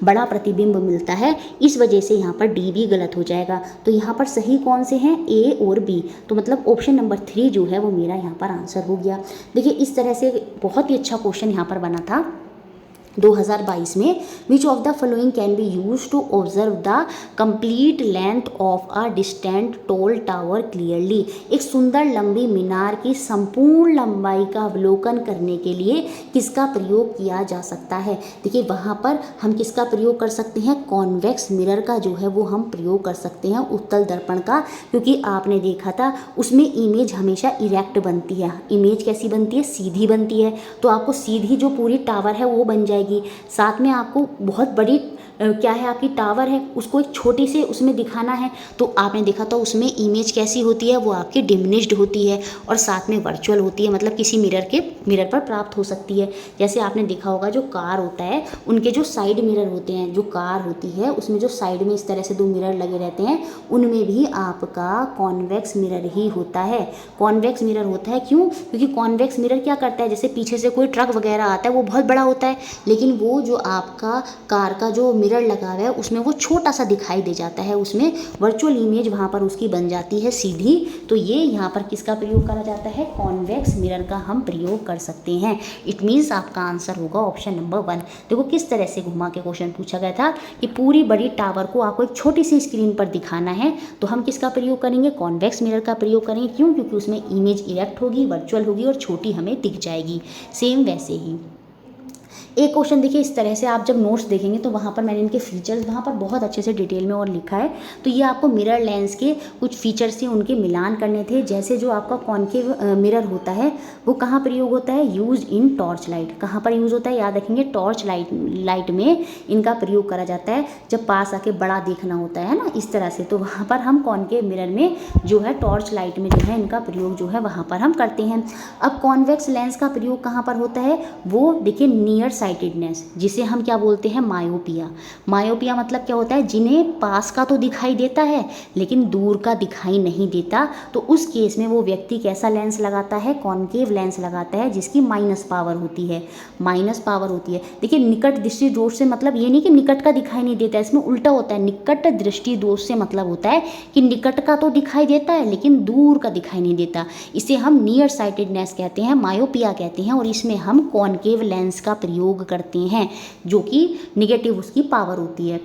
बड़ा प्रतिबिंब मिलता है। इस वजह से यहाँ पर डी भी गलत हो जाएगा। तो यहाँ पर सही कौन से हैं, ए और बी। तो मतलब ऑप्शन नंबर 3 जो है वो मेरा यहाँ पर आंसर हो गया। देखिए इस तरह से बहुत ही अच्छा क्वेश्चन यहाँ पर बना था 2022 में। Which of the following can be use to observe the complete length of a distant toll tower clearly. एक सुंदर लंबी मीनार की संपूर्ण लंबाई का अवलोकन करने के लिए किसका प्रयोग किया जा सकता है? देखिए वहाँ पर हम किसका प्रयोग कर सकते हैं, कॉन्वेक्स मिरर का जो है वो हम प्रयोग कर सकते हैं, उत्तल दर्पण का, क्योंकि आपने देखा था उसमें इमेज हमेशा इरेक्ट बनती है। इमेज कैसी बनती है, सीधी बनती है। तो आपको सीधी जो पूरी टावर है वो बन जाएगी, साथ में आपको बहुत बड़ी क्या है आपकी टावर है, उसको एक छोटी से उसमें दिखाना है। तो आपने देखा था उसमें इमेज कैसी होती है, वो आपकी डिमिनिश्ड होती है और साथ में वर्चुअल होती है, मतलब किसी मिरर पर प्राप्त हो सकती है। जैसे आपने देखा होगा जो कार होता है उनके जो साइड मिरर होते हैं, जो कार होती है उसमें जो साइड में इस तरह से 2 मिरर लगे रहते हैं, उनमें भी आपका कॉन्वेक्स मिरर ही होता है। कॉन्वेक्स मिरर होता है क्यों? क्योंकि कॉन्वेक्स मिरर क्या करता है, जैसे पीछे से कोई ट्रक वगैरह आता है वो बहुत बड़ा होता है, लेकिन वो जो आपका कार का जो मिरर लगा हुआ है उसमें वो छोटा सा दिखाई दे जाता है, उसमें वर्चुअल इमेज वहाँ पर उसकी बन जाती है सीधी। तो ये यहाँ पर किसका प्रयोग करा जाता है, कॉन्वेक्स मिरर का हम प्रयोग कर सकते हैं। इट मीन्स आपका आंसर होगा ऑप्शन नंबर 1। देखो किस तरह से घुमा के क्वेश्चन पूछा गया था कि पूरी बड़ी टावर को आपको एक छोटी सी स्क्रीन पर दिखाना है, तो हम किसका प्रयोग करेंगे, कॉन्वेक्स मिरर का प्रयोग करेंगे। क्यों? क्योंकि उसमें इमेज इरेक्ट होगी, वर्चुअल होगी और छोटी हमें दिख जाएगी। सेम वैसे ही एक क्वेश्चन देखिए इस तरह से, आप जब नोट्स देखेंगे तो वहाँ पर मैंने इनके फीचर्स वहाँ पर बहुत अच्छे से डिटेल में और लिखा है। तो ये आपको मिरर लेंस के कुछ फीचर्स थे, उनके मिलान करने थे। जैसे जो आपका कॉन्केव मिरर होता है वो कहाँ प्रयोग होता है, यूज इन टॉर्च लाइट। कहाँ पर यूज़ होता है, याद रखेंगे टॉर्च लाइट में इनका प्रयोग करा जाता है, जब पास आके बड़ा देखना होता है ना, इस तरह से। तो वहाँ पर हम कॉन्केव मिरर में जो है टॉर्च लाइट में जो है इनका प्रयोग जो है वहाँ पर हम करते हैं। अब कॉन्वेक्स लेंस का प्रयोग कहाँ पर होता है, वो देखिए नियर साइटेडनेस, जिसे हम क्या बोलते हैं, मायोपिया। मायोपिया मतलब क्या होता है, जिन्हें पास का तो दिखाई देता है लेकिन दूर का दिखाई नहीं देता, तो उस केस में वो व्यक्ति कैसा लेंस लगाता है, कॉनकेव लेंस लगाता है, जिसकी माइनस पावर होती है, माइनस पावर होती है। देखिए निकट दृष्टि दोष से मतलब ये नहीं कि निकट का दिखाई नहीं देता है, इसमें उल्टा होता है। निकट दृष्टि दोष से मतलब होता है कि निकट का तो दिखाई देता है लेकिन दूर का दिखाई नहीं देता, इसे हम नियर साइटेडनेस कहते हैं, मायोपिया कहते हैं। और इसमें हम कॉनकेव लेंस का प्रयोग करते हैं, जो कि निगेटिव उसकी पावर होती है।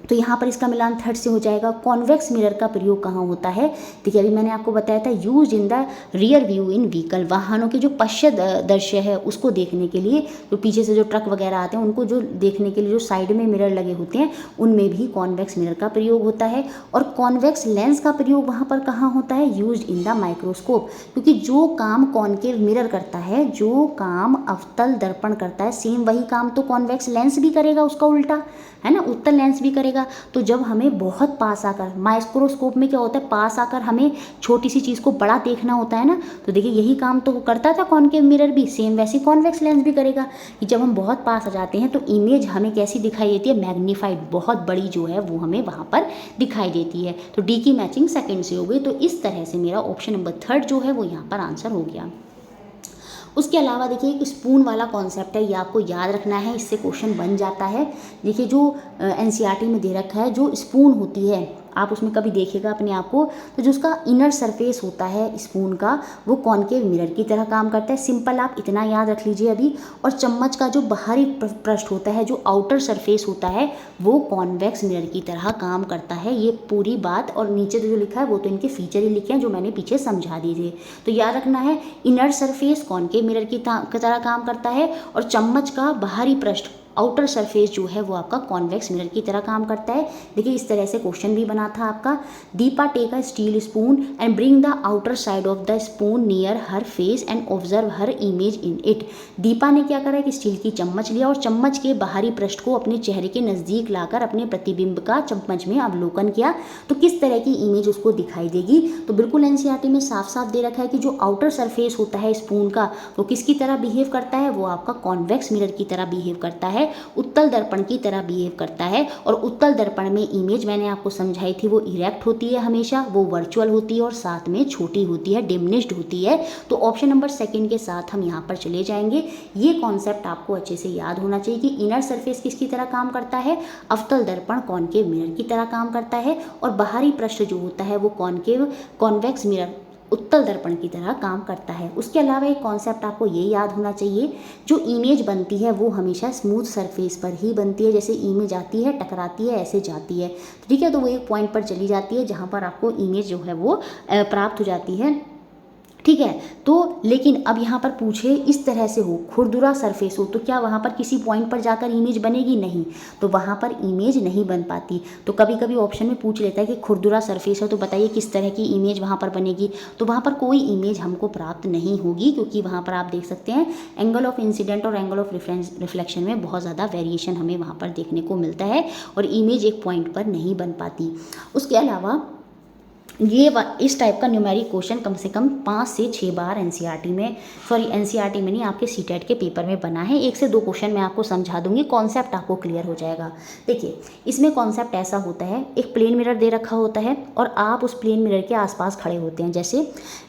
तो यहाँ पर इसका मिलान थर्ड से हो जाएगा। कॉन्वेक्स मिरर का प्रयोग कहाँ होता है, देखिए अभी मैंने आपको बताया था, use in the rear view in vehicle, वाहनों के जो पश्चात दृश्य है उसको देखने के लिए, जो पीछे से जो ट्रक वगैरह आते हैं उनको जो देखने के लिए जो साइड में मिरर लगे होते हैं, उनमें भी कॉन्वेक्स मिरर का प्रयोग होता है। और कॉन्वेक्स लेंस का प्रयोग वहाँ पर कहाँ होता है, यूज इन द माइक्रोस्कोप, क्योंकि जो काम कॉनकेव मिरर करता है, जो काम अवतल दर्पण करता है, सेम वही काम तो कॉन्वेक्स लेंस भी करेगा, उसका उल्टा है ना, उत्तल लेंस भी करेगा। तो जब हमें बहुत पास आकर, माइक्रोस्कोप में क्या होता है, पास आकर हमें छोटी सी चीज़ को बड़ा देखना होता है ना, तो देखिए यही काम तो करता था कॉनकेव मिरर भी, सेम वैसे कॉन्वेक्स लेंस भी करेगा कि जब हम बहुत पास आ जाते हैं तो इमेज हमें कैसी दिखाई देती है, मैग्नीफाइड, बहुत बड़ी जो है वो हमें वहाँ पर दिखाई देती है। तो डी की मैचिंग सेकेंड से हो गई। तो इस तरह से मेरा ऑप्शन नंबर थर्ड जो है वो यहाँ पर आंसर हो गया। उसके अलावा देखिए एक स्पून वाला कॉन्सेप्ट है, ये आपको याद रखना है, इससे क्वेश्चन बन जाता है। देखिए जो एनसीईआरटी में दे रखा है, जो स्पून होती है, आप उसमें कभी देखिएगा अपने आप को, तो जो उसका इनर सरफेस होता है स्पून का, वो कॉनकेव मिरर की तरह काम करता है। सिंपल आप इतना याद रख लीजिए अभी। और चम्मच का जो बाहरी पृष्ठ होता है, जो आउटर सरफेस होता है, वो कॉन्वेक्स मिरर की तरह काम करता है। ये पूरी बात, और नीचे जो लिखा है वो तो इनके फीचर ही लिखे हैं जो मैंने पीछे समझा दिए। तो याद रखना है, इनर सरफेस कॉनकेव मिरर की तरह काम करता है, और चम्मच का बाहरी पृष्ठ, आउटर सरफेस जो है वो आपका कॉन्वेक्स मिरर की तरह काम करता है। देखिए इस तरह से क्वेश्चन भी बना था आपका, Deepa take a steel spoon and bring the outer side of the spoon near her face and observe her image in it. Deepa ने क्या करा कि स्टील की चम्मच लिया और चम्मच के बाहरी पृष्ठ को अपने चेहरे के नज़दीक लाकर अपने प्रतिबिंब का चम्मच में अवलोकन किया, तो किस तरह की इमेज उसको दिखाई देगी। तो बिल्कुल एनसीईआरटी में साफ साफ दे रखा है कि जो आउटर सरफेस होता है स्पून का, वो किसकी तरह बिहेव करता है, वो आपका कॉन्वेक्स मिरर की तरह बिहेव करता है, उत्तल दर्पण की तरह बिहेव करता है। और उत्तल दर्पण में इमेज मैंने आपको समझाई थी, वो इरेक्ट होती है हमेशा, वो वर्चुअल होती है और साथ में छोटी होती है, डिमिनिश्ड होती है। तो ऑप्शन नंबर सेकंड के साथ हम यहाँ पर चले जाएंगे। ये कॉन्सेप्ट आपको अच्छे से याद होना चाहिए कि इनर सरफेस किसकी तरह काम करता है, अवतल दर्पण कॉनकेव मिरर की तरह काम करता है, और बाहरी पृष्ठ जो होता है वो कॉन्वेक्स मिरर, उत्तल दर्पण की तरह काम करता है। उसके अलावा एक कॉन्सेप्ट आपको ये याद होना चाहिए, जो इमेज बनती है वो हमेशा स्मूथ सरफेस पर ही बनती है। जैसे इमेज आती है, टकराती है, ऐसे जाती है, ठीक है, तो वो एक पॉइंट पर चली जाती है जहाँ पर आपको इमेज जो है वो प्राप्त हो जाती है, ठीक है। तो लेकिन अब यहाँ पर पूछे इस तरह से हो, खुरदुरा सरफेस हो, तो क्या वहाँ पर किसी पॉइंट पर जाकर इमेज बनेगी, नहीं, तो वहाँ पर इमेज नहीं बन पाती। तो कभी कभी ऑप्शन में पूछ लेता है कि खुरदुरा सरफेस है तो बताइए किस तरह की इमेज वहाँ पर बनेगी, तो वहाँ पर कोई इमेज हमको प्राप्त नहीं होगी, क्योंकि वहाँ पर आप देख सकते हैं एंगल ऑफ इंसिडेंट और एंगल ऑफ रिफ्लेक्शन में बहुत ज़्यादा वेरिएशन हमें वहाँ पर देखने को मिलता है, और इमेज एक पॉइंट पर नहीं बन पाती। उसके अलावा ये इस टाइप का न्यूमेरिक क्वेश्चन कम से कम 5 से 6 बार एनसीईआरटी में नहीं, आपके सीटेट के पेपर में बना है। 1 से 2 क्वेश्चन मैं आपको समझा दूंगी, कॉन्सेप्ट आपको क्लियर हो जाएगा। देखिए इसमें कॉन्सेप्ट ऐसा होता है, एक प्लेन मिरर दे रखा होता है और आप उस प्लेन मिरर के आसपास खड़े होते हैं। जैसे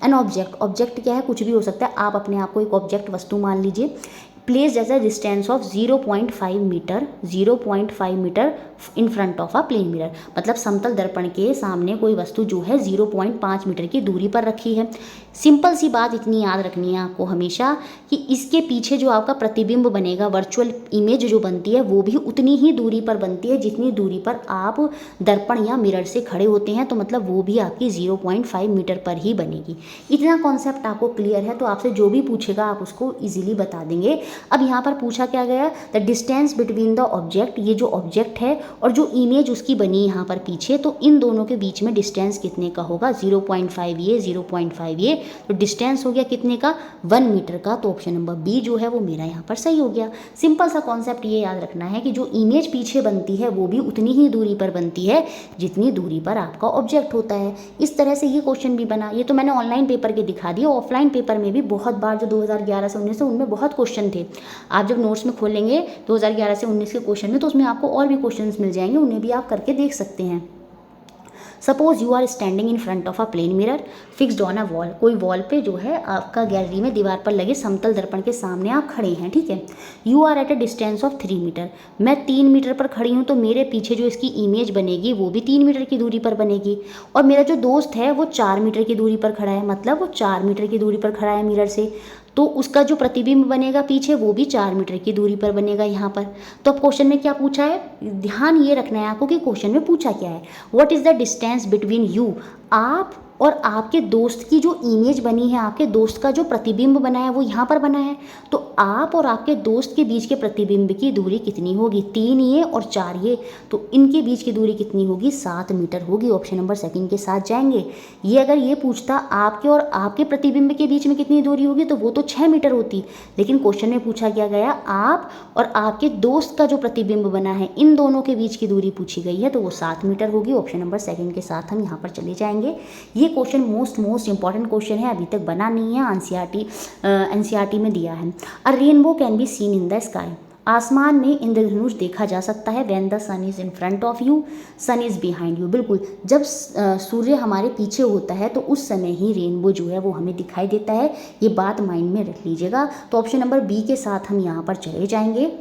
एन ऑब्जेक्ट क्या है, कुछ भी हो सकता है, आप अपने आप को एक ऑब्जेक्ट वस्तु मान लीजिए, place as a distance of 0.5 metre in front of a plane mirror, मतलब समतल दर्पण के सामने कोई वस्तु जो है 0.5 मीटर की दूरी पर रखी है। सिंपल सी बात इतनी याद रखनी है आपको हमेशा कि इसके पीछे जो आपका प्रतिबिंब बनेगा, वर्चुअल इमेज जो बनती है, वो भी उतनी ही दूरी पर बनती है जितनी दूरी पर आप दर्पण या मिरर से खड़े होते हैं, तो मतलब वो भी आपकी 0.5 मीटर पर ही बनेगी। इतना कॉन्सेप्ट आपको क्लियर है तो आपसे जो भी पूछेगा आप उसको ईजिली बता देंगे। अब यहाँ पर पूछा क्या गया, the distance between the object, ये जो ऑब्जेक्ट है और जो इमेज उसकी बनी यहाँ पर पीछे, तो इन दोनों के बीच में डिस्टेंस कितने का होगा, 0.5 ये 0.5 ये, तो डिस्टेंस हो गया कितने का, 1 मीटर का। तो ऑप्शन नंबर बी जो है वो मेरा यहाँ पर सही हो गया। सिंपल सा कॉन्सेप्ट ये याद रखना है कि जो इमेज पीछे बनती है वो भी उतनी ही दूरी पर बनती है जितनी दूरी पर आपका ऑब्जेक्ट होता है। इस तरह से ये क्वेश्चन भी बना। ये तो मैंने ऑनलाइन पेपर के दिखा दिए, ऑफलाइन पेपर में भी बहुत बार जो 2011 से 19 से उनमें बहुत क्वेश्चन थे, समझेंगे। आप जब नोट्स में खोलेंगे 2011 से 19 के क्वेश्चन में, तो उसमें आपको और भी क्वेश्चंस मिल जाएंगे, उन्हें भी आप करके देख सकते हैं। Suppose you are standing in front of a plane mirror fixed on a wall. कोई वॉल पे जो है आपका गैलरी में दीवार पर लगे समतल दर्पण के सामने आप खड़े हैं, ठीक है। You are at a distance of 3 metre. मैं 3 मीटर पर खड़ी हूँ, तो मेरे पीछे जो इसकी इमेज बनेगी वो भी 3 मीटर की दूरी पर बनेगी। और मेरा जो दोस्त है वो 4 मीटर की दूरी पर खड़ा है, मतलब वो 4 मीटर की दूरी पर खड़ा है मिरर से, तो उसका जो प्रतिबिंब बनेगा पीछे वो भी 4 मीटर की दूरी पर बनेगा यहाँ पर। तो अब क्वेश्चन में क्या पूछा है, ध्यान ये रखना है आपको कि क्वेश्चन में पूछा क्या है। What is the distance between you, आप और आपके दोस्त की जो इमेज बनी है, आपके दोस्त का जो प्रतिबिंब बना है वो यहाँ पर बना है, तो आप और आपके दोस्त के बीच के प्रतिबिंब की दूरी कितनी होगी, 3 ये और 4 ये, तो इनके बीच की दूरी कितनी होगी, 7 मीटर होगी। ऑप्शन नंबर सेकंड के साथ जाएंगे। ये अगर ये पूछता आपके और आपके प्रतिबिंब के बीच में कितनी दूरी होगी, तो वो तो 6 मीटर होती, लेकिन क्वेश्चन में पूछा क्या गया, आप और आपके दोस्त का जो प्रतिबिंब बना है इन दोनों के बीच की दूरी पूछी गई है, तो वो 7 मीटर होगी। ऑप्शन नंबर सेकंड के साथ हम यहाँ पर चले जाएंगे। ये क्वेश्चन मोस्ट इंपॉर्टेंट क्वेश्चन है, अभी तक बना नहीं है, एनसीईआरटी में दिया है। A rainbow can be seen in the sky. आसमान में इंद्रधनुष देखा जा सकता है when the sun is in front of you, sun is behind you. बिल्कुल, जब सूर्य हमारे पीछे होता है तो उस समय ही रेनबो जो है वो हमें दिखाई देता है। ये बात माइंड में रख लीजिएगा। तो ऑप्शन नंबर बी के साथ हम यहाँ पर चले जाएंगे।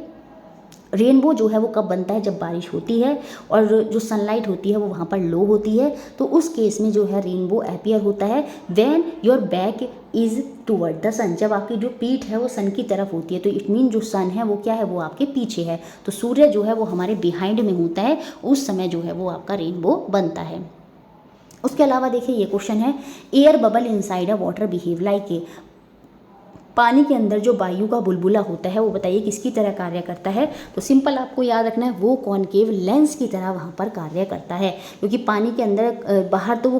रेनबो जो है वो कब बनता है, जब बारिश होती है और जो सनलाइट होती है वो वहाँ पर लो होती है, तो उस केस में जो है रेनबो अपीयर होता है when your back is toward the sun. जब आपकी जो पीठ है वो सन की तरफ होती है, तो इट मीन जो सन है वो क्या है, वो आपके पीछे है, तो सूर्य जो है वो हमारे बिहाइंड में होता है, उस समय जो है वो आपका रेनबो बनता है। उसके अलावा देखिए ये क्वेश्चन है, air bubble inside a water behave like a. पानी के अंदर जो वायु का बुलबुला होता है वो बताइए किसकी तरह कार्य करता है। तो सिंपल आपको याद रखना है, वो कॉनकेव लेंस की तरह वहाँ पर कार्य करता है, क्योंकि पानी के अंदर बाहर तो वो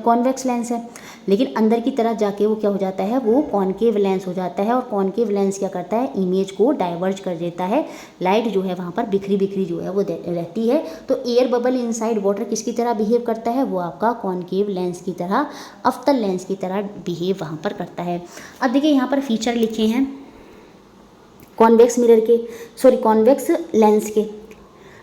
कॉन्वेक्स लेंस है, लेकिन अंदर की तरफ जाके वो क्या हो जाता है, वो कॉनकेव लेंस हो जाता है। और कॉनकेव लेंस क्या करता है, इमेज को डाइवर्ज कर देता है, लाइट जो है वहाँ पर बिखरी बिखरी जो है वो रहती है। तो एयर बबल इनसाइड वाटर किसकी तरह बिहेव करता है, वो आपका कॉनकेव लेंस की तरह, अवतल लेंस की तरह बिहेव वहाँ पर करता है। अब देखिए यहाँ पर फीचर लिखे हैं कॉन्वेक्स मिरर के, सॉरी कॉन्वेक्स लेंस के।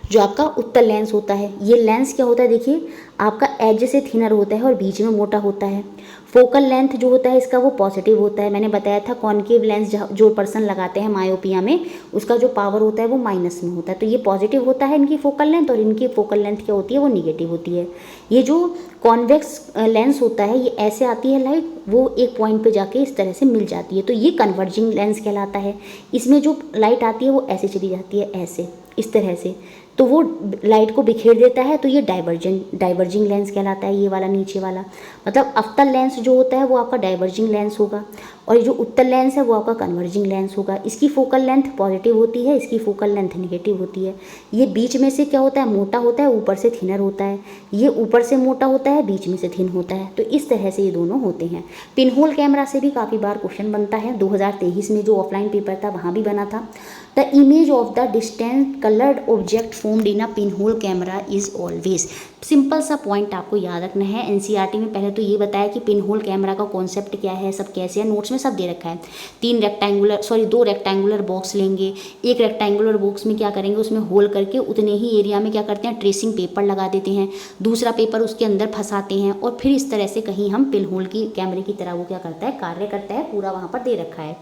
जो आपका उत्तल लेंस होता है, ये लेंस क्या होता है, देखिए आपका एज से थिनर होता है और बीच में मोटा होता है। फोकल लेंथ जो होता है इसका वो पॉजिटिव होता है। मैंने बताया था कॉनकेव लेंस जो पर्सन लगाते हैं मायोपिया में, उसका जो पावर होता है वो माइनस में होता है, तो ये पॉजिटिव होता है इनकी फोकल लेंथ, और इनकी फोकल लेंथ क्या होती है, वो निगेटिव होती है। ये जो कॉन्वेक्स लेंस होता है, ये ऐसे आती है लाइट, वो एक पॉइंट पे जाके इस तरह से मिल जाती है, तो ये कन्वर्जिंग लेंस कहलाता है। इसमें जो लाइट आती है वो ऐसे चली जाती है, ऐसे इस तरह से, तो वो लाइट को बिखेर देता है, तो ये डाइवर्जिंग लेंस कहलाता है, ये वाला नीचे वाला। मतलब अवतल लेंस जो होता है वो आपका डाइवर्जिंग लेंस होगा, और ये जो उत्तल लेंस है वो आपका कन्वर्जिंग लेंस होगा। इसकी फोकल लेंथ पॉजिटिव होती है, इसकी फोकल लेंथ नेगेटिव होती है। ये बीच में से क्या होता है, मोटा होता है, ऊपर से थिनर होता है। ये ऊपर से मोटा होता है, बीच में से थिन होता है, तो इस तरह से ये दोनों होते हैं। पिनहोल कैमरा से भी काफ़ी बार क्वेश्चन बनता है, 2023 में जो ऑफलाइन पेपर था वहाँ भी बना था। The image of the distant coloured object formed in a pinhole camera is always. Simple सा पॉइंट आपको याद रखना है। एनसीईआरटी में पहले तो ये बताया कि पिनहोल कैमरा का कॉन्सेप्ट क्या है, सब कैसे है, नोट्स में सब दे रखा है। 2 रेक्टेंगुलर बॉक्स लेंगे, एक रेक्टेंगुलर बॉक्स में क्या करेंगे, उसमें होल करके उतने ही एरिया में क्या करते हैं, ट्रेसिंग पेपर लगा देते हैं, दूसरा पेपर उसके अंदर फंसाते हैं, और फिर इस तरह से कहीं हम पिनहोल की कैमरे की तरह वो क्या करता है, कार्य करता है, पूरा वहाँ पर दे रखा है।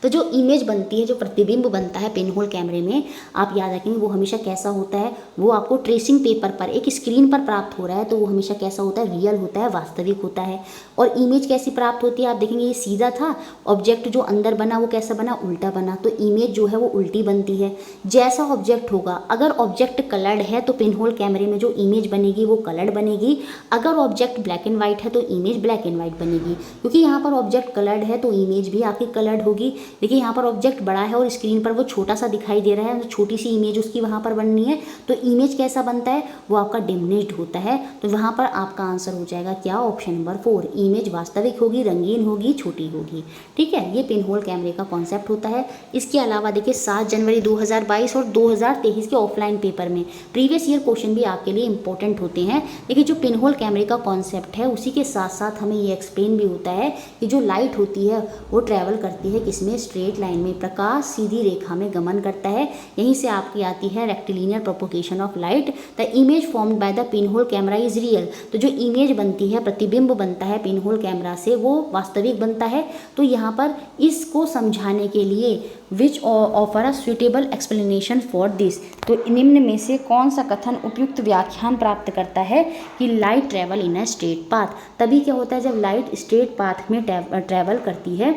तो जो इमेज बनती है, जो प्रतिबिंब बनता है पिनहोल कैमरे में, आप याद रखेंगे वो हमेशा कैसा होता है, वो आपको ट्रेसिंग पेपर पर एक स्क्रीन पर प्राप्त हो रहा है, तो वो हमेशा कैसा होता है, रियल होता है, वास्तविक होता है। और इमेज कैसी प्राप्त होती है, आप देखेंगे ये सीधा था, ऑब्जेक्ट जो अंदर बना वो कैसा बना, उल्टा बना, तो इमेज जो है वो उल्टी बनती है। जैसा ऑब्जेक्ट होगा, अगर ऑब्जेक्ट कलर्ड है तो पिनहोल कैमरे में जो इमेज बनेगी वो कलर्ड बनेगी, अगर ऑब्जेक्ट ब्लैक एंड वाइट है तो इमेज ब्लैक एंड वाइट बनेगी। क्योंकि यहाँ पर ऑब्जेक्ट कलर्ड है तो इमेज भी आपकी कलर्ड होगी। देखिए यहाँ पर ऑब्जेक्ट बड़ा है और स्क्रीन पर वो छोटा सा दिखाई दे रहा है, तो छोटी सी इमेज उसकी वहाँ पर बननी है, तो इमेज कैसा बनता है, वो आपका डिमिनिश्ड होता है। तो वहाँ पर आपका आंसर हो जाएगा क्या, ऑप्शन नंबर 4, इमेज वास्तविक होगी, रंगीन होगी, छोटी होगी। ठीक है, ये पिनहोल कैमरे का कॉन्सेप्ट होता है। इसके अलावा देखिए 7 जनवरी 2022 और 2023 के ऑफलाइन पेपर में प्रीवियस ईयर क्वेश्चन भी आपके लिए इंपॉर्टेंट होते हैं। देखिए जो पिनहोल कैमरे का कॉन्सेप्ट है उसी के साथ साथ हमें ये एक्सप्लेन भी होता है कि जो लाइट होती है वो ट्रैवल करती है किसमें, स्ट्रेट लाइन में प्रकाश सीधी रेखा में गमन करता है। यहीं से आपकी आती है rectilinear propagation of light. The image formed by the pinhole camera is real. तो जो इमेज बनती है, प्रतिबिंब बनता है पिनहोल कैमरा से, वो वास्तविक बनता है। तो यहाँ पर इसको समझाने के लिए which offer a suitable explanation for this, तो निम्न में से कौन सा कथन उपयुक्त व्याख्यान प्राप्त करता है कि light travel in a straight path. तभी क्या होता है, जब लाइट स्ट्रेट पाथ में ट्रेवल करती है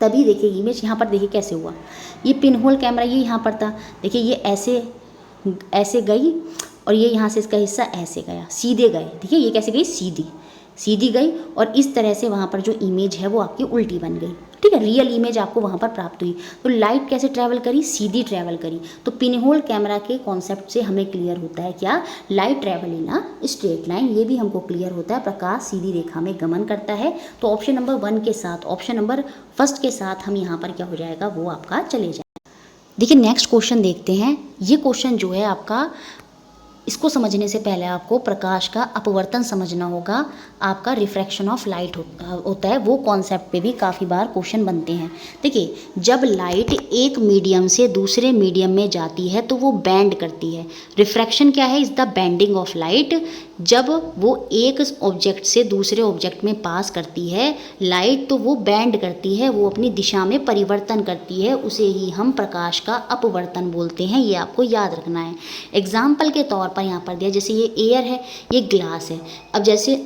तभी देखिए इमेज यहाँ पर देखिए कैसे हुआ। ये पिनहोल कैमरा ये यहाँ पर था, देखिए ये ऐसे गई और ये यहाँ से इसका हिस्सा ऐसे गया, सीधे गए। देखिए ये कैसे गई, सीधी गई, और इस तरह से वहाँ पर जो इमेज है वो आपकी उल्टी बन गई। ठीक है, रियल इमेज आपको वहाँ पर प्राप्त हुई। तो लाइट कैसे ट्रैवल करी, सीधी ट्रैवल करी। तो पिनहोल कैमरा के कॉन्सेप्ट से हमें क्लियर होता है क्या, light travel in a straight line. ये भी हमको क्लियर होता है, प्रकाश सीधी रेखा में गमन करता है। तो ऑप्शन नंबर 1 के साथ, ऑप्शन नंबर फर्स्ट के साथ हम यहाँ पर क्या हो जाएगा, वो आपका चले जाए। देखिए नेक्स्ट क्वेश्चन देखते हैं। ये क्वेश्चन जो है आपका, इसको समझने से पहले आपको प्रकाश का अपवर्तन समझना होगा। आपका रिफ्रैक्शन ऑफ लाइट होता है, वो कॉन्सेप्ट पे भी काफ़ी बार क्वेश्चन बनते हैं। देखिए जब लाइट एक मीडियम से दूसरे मीडियम में जाती है तो वो बैंड करती है। रिफ्रैक्शन क्या है, is the bending of light. जब वो एक ऑब्जेक्ट से दूसरे ऑब्जेक्ट में पास करती है लाइट, तो वो बैंड करती है, वो अपनी दिशा में परिवर्तन करती है, उसे ही हम प्रकाश का अपवर्तन बोलते हैं। ये आपको याद रखना है। एग्जाम्पल के तौर पर यहाँ पर दिया, जैसे ये एयर है, ये ग्लास है। अब जैसे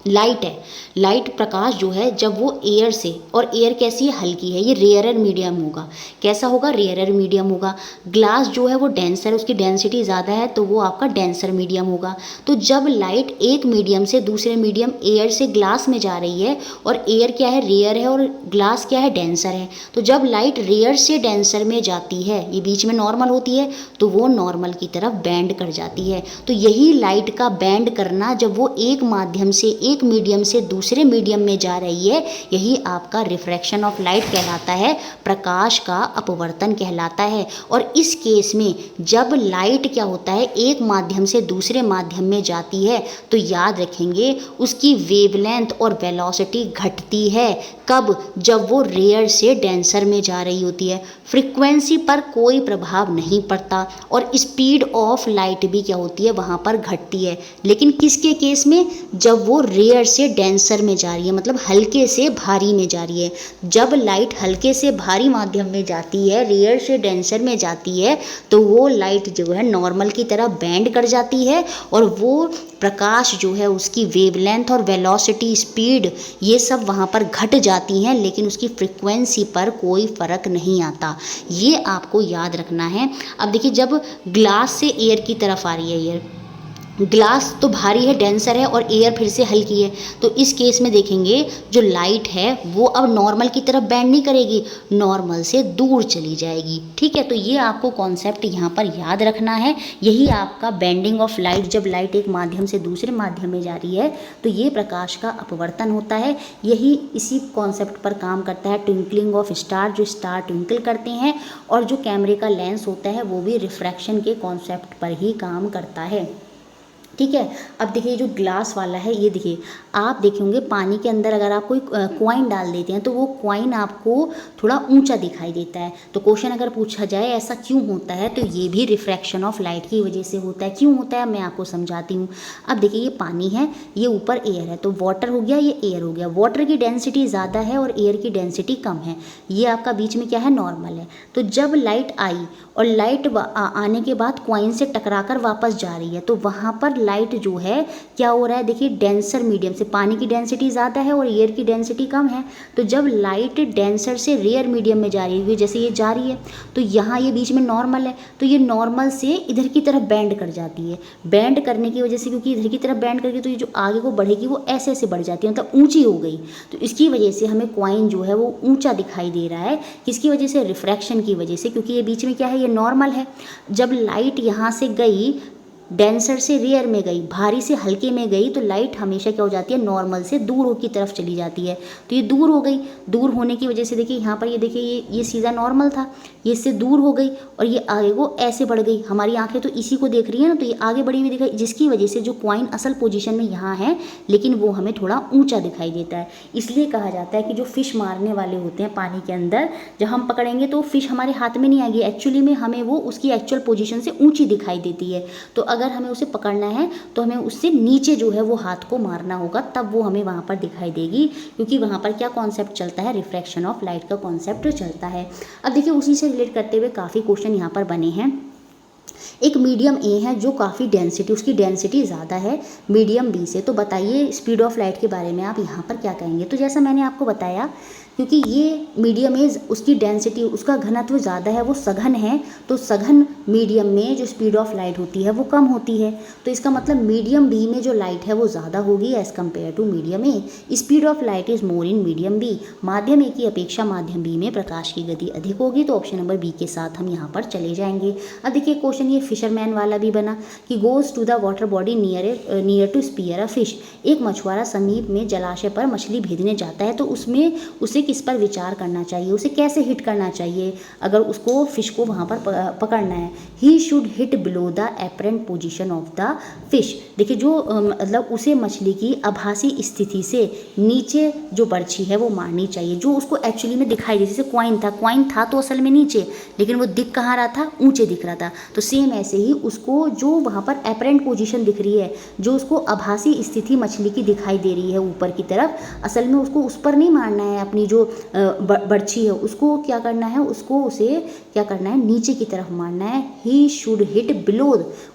लाइट है, लाइट प्रकाश जो है जब वो एयर से, और एयर कैसी है, हल्की है, ये रेयरर मीडियम होगा। कैसा होगा, रेयरर मीडियम होगा। ग्लास जो है वो डेंसर है, उसकी डेंसिटी ज़्यादा है, तो वो आपका डेंसर मीडियम होगा। तो जब लाइट एक मीडियम से दूसरे मीडियम एयर से ग्लास में जा रही है, और एयर क्या है, रेयर है, और ग्लास क्या है, डेंसर है, तो जब लाइट रेयर से डेंसर में जाती है, ये बीच में नॉर्मल होती है, तो वो नॉर्मल की तरफ बैंड कर जाती है। तो यही लाइट का बैंड करना, जब वो एक माध्यम से, एक मीडियम से दूसरे मीडियम में जा रही है, यही आपका रिफ्रैक्शन ऑफ लाइट कहलाता है, प्रकाश का अपवर्तन कहलाता है। और इस केस में जब लाइट क्या होता है, एक माध्यम से दूसरे माध्यम में जाती है, तो याद रखेंगे उसकी वेवलेंथ और वेलोसिटी घटती है। कब, जब वो रेयर से डेंसर में जा रही होती है। फ्रीक्वेंसी पर कोई प्रभाव नहीं पड़ता, और स्पीड ऑफ लाइट भी क्या होती है, वहाँ पर घटती है। लेकिन किसके केस में, जब वो रेयर से डेंसर में जा रही है, मतलब हल्के से भारी में जा रही है। जब लाइट हल्के से भारी माध्यम में जाती है, रेयर से डेंसर में जाती है, तो वो लाइट जो है नॉर्मल की तरह बैंड कर जाती है, और वो प्रकाश जो है उसकी वेवलेंथ और वेलोसिटी, स्पीड, ये सब वहाँ पर घट जाती हैं, लेकिन उसकी फ्रीक्वेंसी पर कोई फ़र्क नहीं आता। ये आपको याद रखना है। अब देखिए जब ग्लास से एयर की तरफ आ रही है, एयर, ग्लास तो भारी है, डेंसर है, और एयर फिर से हल्की है, तो इस केस में देखेंगे जो लाइट है वो अब नॉर्मल की तरफ बैंड नहीं करेगी, नॉर्मल से दूर चली जाएगी। ठीक है, तो ये आपको कॉन्सेप्ट यहाँ पर याद रखना है। यही आपका बेंडिंग ऑफ लाइट, जब लाइट एक माध्यम से दूसरे माध्यम में जा रही है, तो ये प्रकाश का अपवर्तन होता है। यही इसी कॉन्सेप्ट पर काम करता है ट्विंकलिंग ऑफ स्टार, जो स्टार ट्विंकल करते हैं, और जो कैमरे का लेंस होता है वो भी रिफ्रैक्शन के कॉन्सेप्ट पर ही काम करता है। ठीक है, अब देखिए जो ग्लास वाला है, ये देखिए आप देखे होंगे पानी के अंदर अगर आप कोई कॉइन डाल देते हैं तो वो कॉइन आपको थोड़ा ऊंचा दिखाई देता है। तो क्वेश्चन अगर पूछा जाए ऐसा क्यों होता है, तो ये भी रिफ्रैक्शन ऑफ लाइट की वजह से होता है। क्यों होता है मैं आपको समझाती हूँ। अब देखिए ये पानी है, ये ऊपर एयर है, तो वाटर हो गया, ये एयर हो गया। वाटर की डेंसिटी ज़्यादा है और एयर की डेंसिटी कम है, ये आपका बीच में क्या है, नॉर्मल है। तो जब लाइट आई और लाइट आने के बाद कॉइन से टकराकर वापस जा रही है, तो वहाँ पर लाइट जो है क्या हो रहा है, देखिए डेंसर मीडियम से, पानी की डेंसिटी ज़्यादा है और एयर की डेंसिटी कम है, तो जब लाइट डेंसर से रेयर मीडियम में जा रही है, जैसे ये जा रही है, तो यहाँ ये बीच में नॉर्मल है, तो ये नॉर्मल से इधर की तरफ बैंड कर जाती है। बैंड करने की वजह से, क्योंकि इधर की तरफ बैंड करके, तो ये जो आगे को बढ़ेगी वो ऐसे ऐसे बढ़ जाती है, मतलब ऊँची हो गई। तो इसकी वजह से हमें कॉइन जो है वो ऊँचा दिखाई दे रहा है। किसकी वजह से, रिफ्रैक्शन की वजह से, क्योंकि ये बीच में क्या है, ये नॉर्मल है। जब लाइट यहाँ से गई डेंसर से रेयर में गई, भारी से हल्के में गई, तो लाइट हमेशा क्या हो जाती है, नॉर्मल से दूर की तरफ चली जाती है। तो ये दूर हो गई, दूर होने की वजह से देखिए यहाँ पर ये देखिए ये सीधा नॉर्मल था, ये इससे दूर हो गई और ये आगे को ऐसे बढ़ गई। हमारी आंखें तो इसी को देख रही है ना, तो ये आगे बढ़ी हुई दिखाई, जिसकी वजह से जो कॉइन असल पोजीशन में यहाँ है लेकिन वो हमें थोड़ा ऊंचा दिखाई देता है। इसलिए कहा जाता है कि जो फिश मारने वाले होते हैं पानी के अंदर, जब हम पकड़ेंगे तो फिश हमारे हाथ में नहीं आएगी, एक्चुअली में हमें वो उसकी एक्चुअल पोजीशन से ऊंची दिखाई देती है। तो अगर हमें उसे पकड़ना है तो हमें उससे नीचे जो है वो हाथ को मारना होगा, तब वो हमें वहाँ पर दिखाई देगी, क्योंकि वहाँ पर क्या कॉन्सेप्ट चलता है, रिफ्रैक्शन ऑफ लाइट का कॉन्सेप्ट चलता है। अब देखिए उसी से रिलेट करते हुए काफ़ी क्वेश्चन यहाँ पर बने हैं। एक मीडियम ए है जो काफ़ी डेंसिटी, उसकी डेंसिटी ज़्यादा है मीडियम बी से, तो बताइए स्पीड ऑफ लाइट के बारे में आप यहाँ पर क्या कहेंगे। तो जैसा मैंने आपको बताया, क्योंकि ये मीडियम ए उसकी डेंसिटी, उसका घनत्व ज़्यादा है, वो सघन है, तो सघन मीडियम में जो स्पीड ऑफ लाइट होती है वो कम होती है। तो इसका मतलब मीडियम बी में जो लाइट है वो ज़्यादा होगी as compare to medium A. Speed of light is more in medium B, माध्यम ए की अपेक्षा माध्यम बी में प्रकाश की गति अधिक होगी। तो ऑप्शन नंबर बी के साथ हम यहाँ पर चले जाएंगे। अब देखिए क्वेश्चन ये फिशरमैन वाला भी बना कि goes to the water body near to spear a fish. एक मछुआरा समीप में जलाशय पर मछली भेजने जाता है, तो उसमें उसे किस पर विचार करना चाहिए, उसे कैसे हिट करना चाहिए अगर उसको फिश को वहाँ पर पकड़ना है। He should hit below the apparent position of the fish. देखिए जो मतलब उसे मछली की आभासी स्थिति से नीचे जो बर्छी है वो मारनी चाहिए, जो उसको एक्चुअली में दिखाई दे। जैसे कॉइन था तो असल में नीचे, लेकिन वो दिख कहाँ रहा था, ऊंचे दिख रहा था। तो सेम ऐसे ही उसको जो वहाँ पर एपरेंट पोजीशन दिख रही है, जो उसको आभासी स्थिति मछली की दिखाई दे रही है ऊपर की तरफ, असल में उसको उस पर नहीं मारना है। अपनी जो बर्छी है उसको क्या करना है, उसे क्या करना है, नीचे की तरफ मारना है। ही शुड हिट बिलो,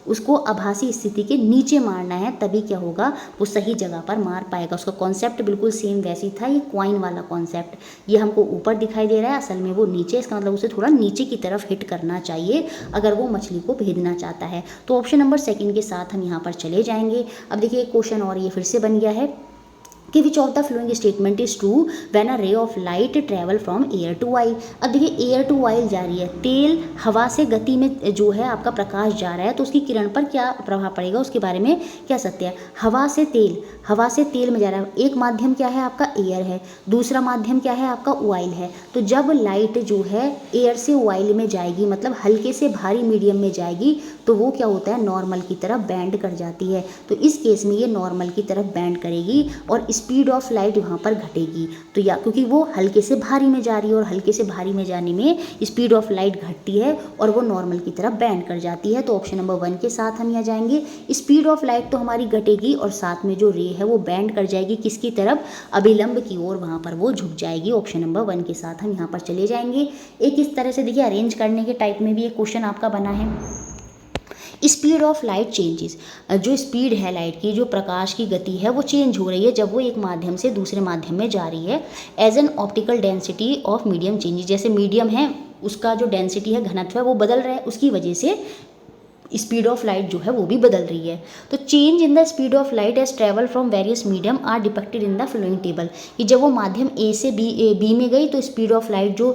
उसको आभासी स्थिति के नीचे मारना है, तभी क्या होगा, वो सही जगह पर मार पाएगा। उसका कॉन्सेप्ट बिल्कुल सेम वैसी था, ये क्वाइन वाला कॉन्सेप्ट। ये हमको ऊपर दिखाई दे रहा है, असल में वो नीचे, इसका मतलब उसे थोड़ा नीचे की तरफ हिट करना चाहिए अगर वो मछली को भेजना चाहता है। तो ऑप्शन नंबर सेकंड के साथ हम यहाँ पर चले जाएंगे। अब देखिए क्वेश्चन और ये फिर से बन गया है कि which of the following statement is true when a ray of light travel from air to oil. अब देखिए एयर टू ऑयल जा रही है, तेल हवा से गति में जो है आपका प्रकाश जा रहा है, तो उसकी किरण पर क्या प्रभाव पड़ेगा, उसके बारे में क्या सत्य है। हवा से तेल में जा रहा है, एक माध्यम क्या है आपका एयर है, दूसरा माध्यम क्या है आपका ऑयल है। तो जब लाइट जो है एयर से ऑयल में जाएगी, मतलब हल्के से भारी मीडियम में जाएगी, तो वो क्या होता है, नॉर्मल की तरफ बैंड कर जाती है। तो इस केस में ये नॉर्मल की तरफ बैंड करेगी और स्पीड ऑफ लाइट वहाँ पर घटेगी। तो या क्योंकि वो हल्के से भारी में जा रही है और हल्के से भारी में जाने में स्पीड ऑफ लाइट घटती है और वो नॉर्मल की तरफ बैंड कर जाती है। तो ऑप्शन नंबर 1 के साथ हम यहाँ जाएंगे। स्पीड ऑफ लाइट तो हमारी घटेगी और साथ में जो रे है वो बैंड कर जाएगी, किसकी तरफ, अभिलंब की ओर, वहाँ पर वो झुक जाएगी। ऑप्शन नंबर 1 के साथ हम यहाँ पर चले जाएंगे। एक इस तरह से देखिए अरेंज करने के टाइप में भी एक क्वेश्चन आपका बना है। स्पीड ऑफ लाइट चेंजेस, जो स्पीड है लाइट की, जो प्रकाश की गति है वो चेंज हो रही है जब वो एक माध्यम से दूसरे माध्यम में जा रही है। As an optical density of medium changes, जैसे मीडियम है उसका जो डेंसिटी है, घनत्व है, वो बदल रहा है, उसकी वजह से स्पीड ऑफ लाइट जो है वो भी बदल रही है। तो change in the speed of light as travel from various medium are depicted in the following table, कि जब वो माध्यम ए से बी में गई तो स्पीड ऑफ लाइट जो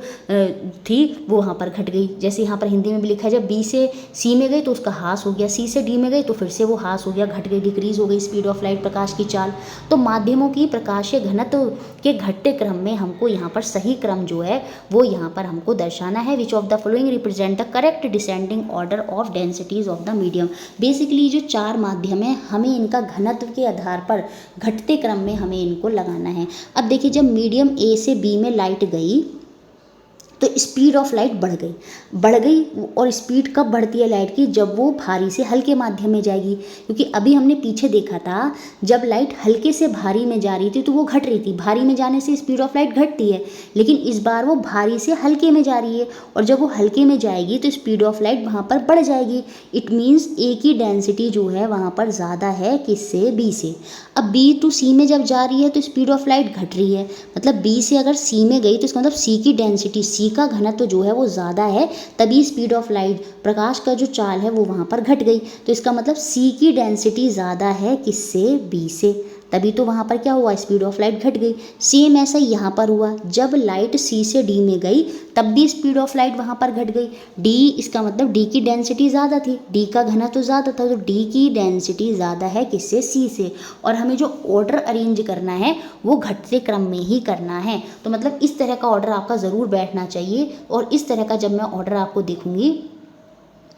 थी वो वहाँ पर घट गई। जैसे यहाँ पर हिंदी में भी लिखा है, जब बी से सी में गई तो उसका ह्रास हो गया, सी से डी में गई तो फिर से वो ह्रास हो गया, घट गई, डिक्रीज हो गई स्पीड ऑफ लाइट, प्रकाश की चाल। तो माध्यमों की प्रकाशीय घनत्व के घटते क्रम में हमको यहाँ पर सही क्रम जो है वो यहाँ पर हमको दर्शाना है। Which of the flowing represent the correct descending order of densities of the medium. Basically जो 4 माध्यम है हमें इनका घनत्व के आधार पर घटते क्रम में हमें इनको लगाना है। अब देखिए जब मीडियम ए से बी में लाइट गई तो स्पीड ऑफ लाइट बढ़ गई और स्पीड कब बढ़ती है लाइट की, जब वो भारी से हल्के माध्यम में जाएगी। क्योंकि अभी हमने पीछे देखा था जब लाइट हल्के से भारी में जा रही थी तो वो घट रही थी, भारी में जाने से स्पीड ऑफ लाइट घटती है, लेकिन इस बार वो भारी से हल्के में जा रही है और जब वो हल्के में जाएगी तो स्पीड ऑफ लाइट वहाँ पर बढ़ जाएगी। इट मीन्स ए की डेंसिटी जो है वहाँ पर ज़्यादा है किससे, बी से। अब बी टू सी में जब जा रही है तो स्पीड ऑफ लाइट घट रही है, मतलब बी से अगर सी में गई तो इसका मतलब सी की डेंसिटी, सी का घनत्व जो है वो ज़्यादा है, तभी स्पीड ऑफ लाइट, प्रकाश का जो चाल है वो वहाँ पर घट गई। तो इसका मतलब सी की डेंसिटी ज़्यादा है किससे, बी से। तभी तो वहाँ पर क्या हुआ, स्पीड ऑफ लाइट घट गई। सेम ऐसा ही यहाँ पर हुआ, जब लाइट सी से डी में गई तब भी स्पीड ऑफ लाइट वहाँ पर घट गई। डी, इसका मतलब डी की डेंसिटी ज़्यादा थी, डी का घनत्व तो ज़्यादा था, तो डी की डेंसिटी ज़्यादा है किससे, सी से। और हमें जो ऑर्डर अरेंज करना है वो घटते क्रम में ही करना है। तो मतलब इस तरह का ऑर्डर आपका ज़रूर बैठना चाहिए। और इस तरह का जब मैं ऑर्डर आपको देखूंगी,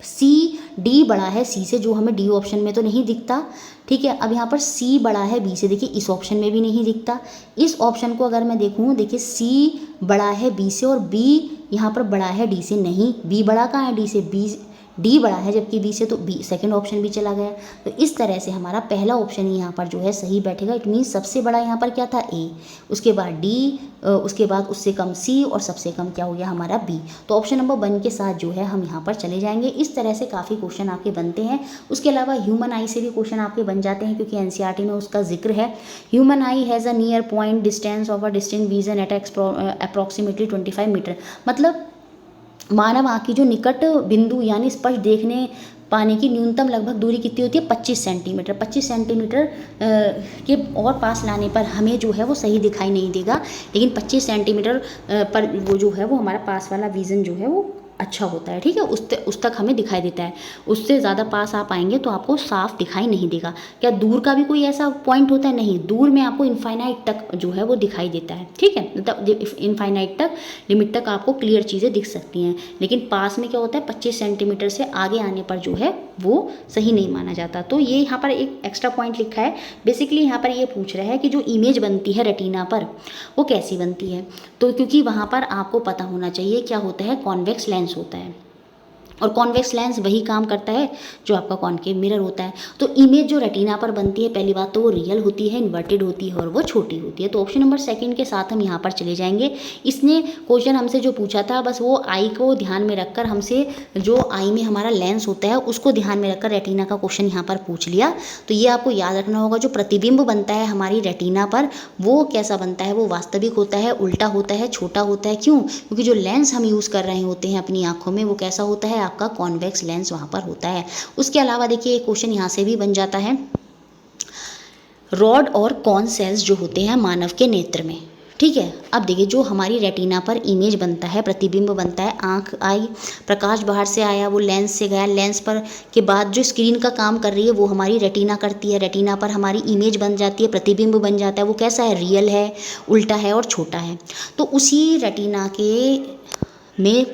सी डी बड़ा है सी से, जो हमें डी ऑप्शन में तो नहीं दिखता, ठीक है। अब यहाँ पर सी बड़ा है बी से, देखिए इस ऑप्शन में भी नहीं दिखता। इस ऑप्शन को अगर मैं देखूँ, देखिए सी बड़ा है बी से और बी यहाँ पर बड़ा है डी से, नहीं, बी बड़ा कहाँ है डी से, बी डी बड़ा है जबकि बी से, तो बी सेकंड ऑप्शन भी चला गया। तो इस तरह से हमारा पहला ऑप्शन ही यहाँ पर जो है सही बैठेगा। इट मीन्स सबसे बड़ा यहाँ पर क्या था, ए, उसके बाद डी, उसके बाद उससे कम सी, और सबसे कम क्या हो गया हमारा बी। तो ऑप्शन नंबर 1 के साथ जो है हम यहाँ पर चले जाएंगे। इस तरह से काफ़ी क्वेश्चन आपके बनते हैं। उसके अलावा ह्यूमन आई से भी क्वेश्चन आपके बन जाते हैं, क्योंकि एनसीईआरटी में उसका जिक्र है। Human eye has a near point distance of a distant vision at approximately 25 metre. मतलब मानव आँख की जो निकट बिंदु यानी स्पष्ट देखने पाने की न्यूनतम लगभग दूरी कितनी होती है, 25 सेंटीमीटर। 25 सेंटीमीटर के और पास लाने पर हमें जो है वो सही दिखाई नहीं देगा, लेकिन 25 सेंटीमीटर पर वो जो है वो हमारा पास वाला विज़न जो है वो अच्छा होता है, ठीक है, उस तक हमें दिखाई देता है। उससे ज़्यादा पास आप आएंगे तो आपको साफ दिखाई नहीं देगा। क्या दूर का भी कोई ऐसा पॉइंट होता है, नहीं, दूर में आपको इनफाइनाइट तक जो है वो दिखाई देता है, ठीक है, मतलब इनफाइनाइट तक, लिमिट तक आपको क्लियर चीज़ें दिख सकती हैं। लेकिन पास में क्या होता है, 25 सेंटीमीटर से आगे आने पर जो है वो सही नहीं माना जाता। तो ये यहाँ पर एक एक्स्ट्रा पॉइंट लिखा है। बेसिकली यहाँ पर ये पूछ रहा है कि जो इमेज बनती है रेटिना पर वो कैसी बनती है। तो क्योंकि वहाँ पर आपको पता होना चाहिए क्या होता है, कॉन्वेक्स लेंस होता है, और कॉन्वेक्स लेंस वही काम करता है जो आपका कॉनकेव मिरर होता है। तो इमेज जो रेटिना पर बनती है, पहली बात तो वो रियल होती है, इन्वर्टेड होती है और वो छोटी होती है। तो ऑप्शन नंबर 2 के साथ हम यहाँ पर चले जाएंगे। इसने क्वेश्चन हमसे जो पूछा था, बस वो आई को ध्यान में रखकर हमसे, जो आई में हमारा लेंस होता है उसको ध्यान में रखकर रेटिना का क्वेश्चन यहाँ पर पूछ लिया। तो ये आपको याद रखना होगा, जो प्रतिबिंब बनता है हमारी रेटिना पर वो कैसा बनता है, वो वास्तविक होता है, उल्टा होता है, छोटा होता है। क्यों? क्योंकि जो लेंस हम यूज़ कर रहे होते हैं अपनी आँखों में वो कैसा होता है, आपका कॉन्वेक्स लेंस वहाँ पर होता है। उसके अलावा देखिए एक क्वेश्चन यहाँ से भी बन जाता है, रॉड और कॉन सेल्स जो होते हैं मानव के नेत्र में, ठीक है। अब देखिए जो हमारी रेटिना पर इमेज बनता है, प्रतिबिंब बनता है, आँख आई, प्रकाश बाहर से आया, वो लेंस से गया, लेंस पर के बाद जो स्क्रीन का काम कर रही है वो हमारी रेटिना करती है, रेटिना पर हमारी इमेज बन जाती है, प्रतिबिंब बन जाता है। वो कैसा है, रियल है, उल्टा है और छोटा है। तो उसी रेटिना में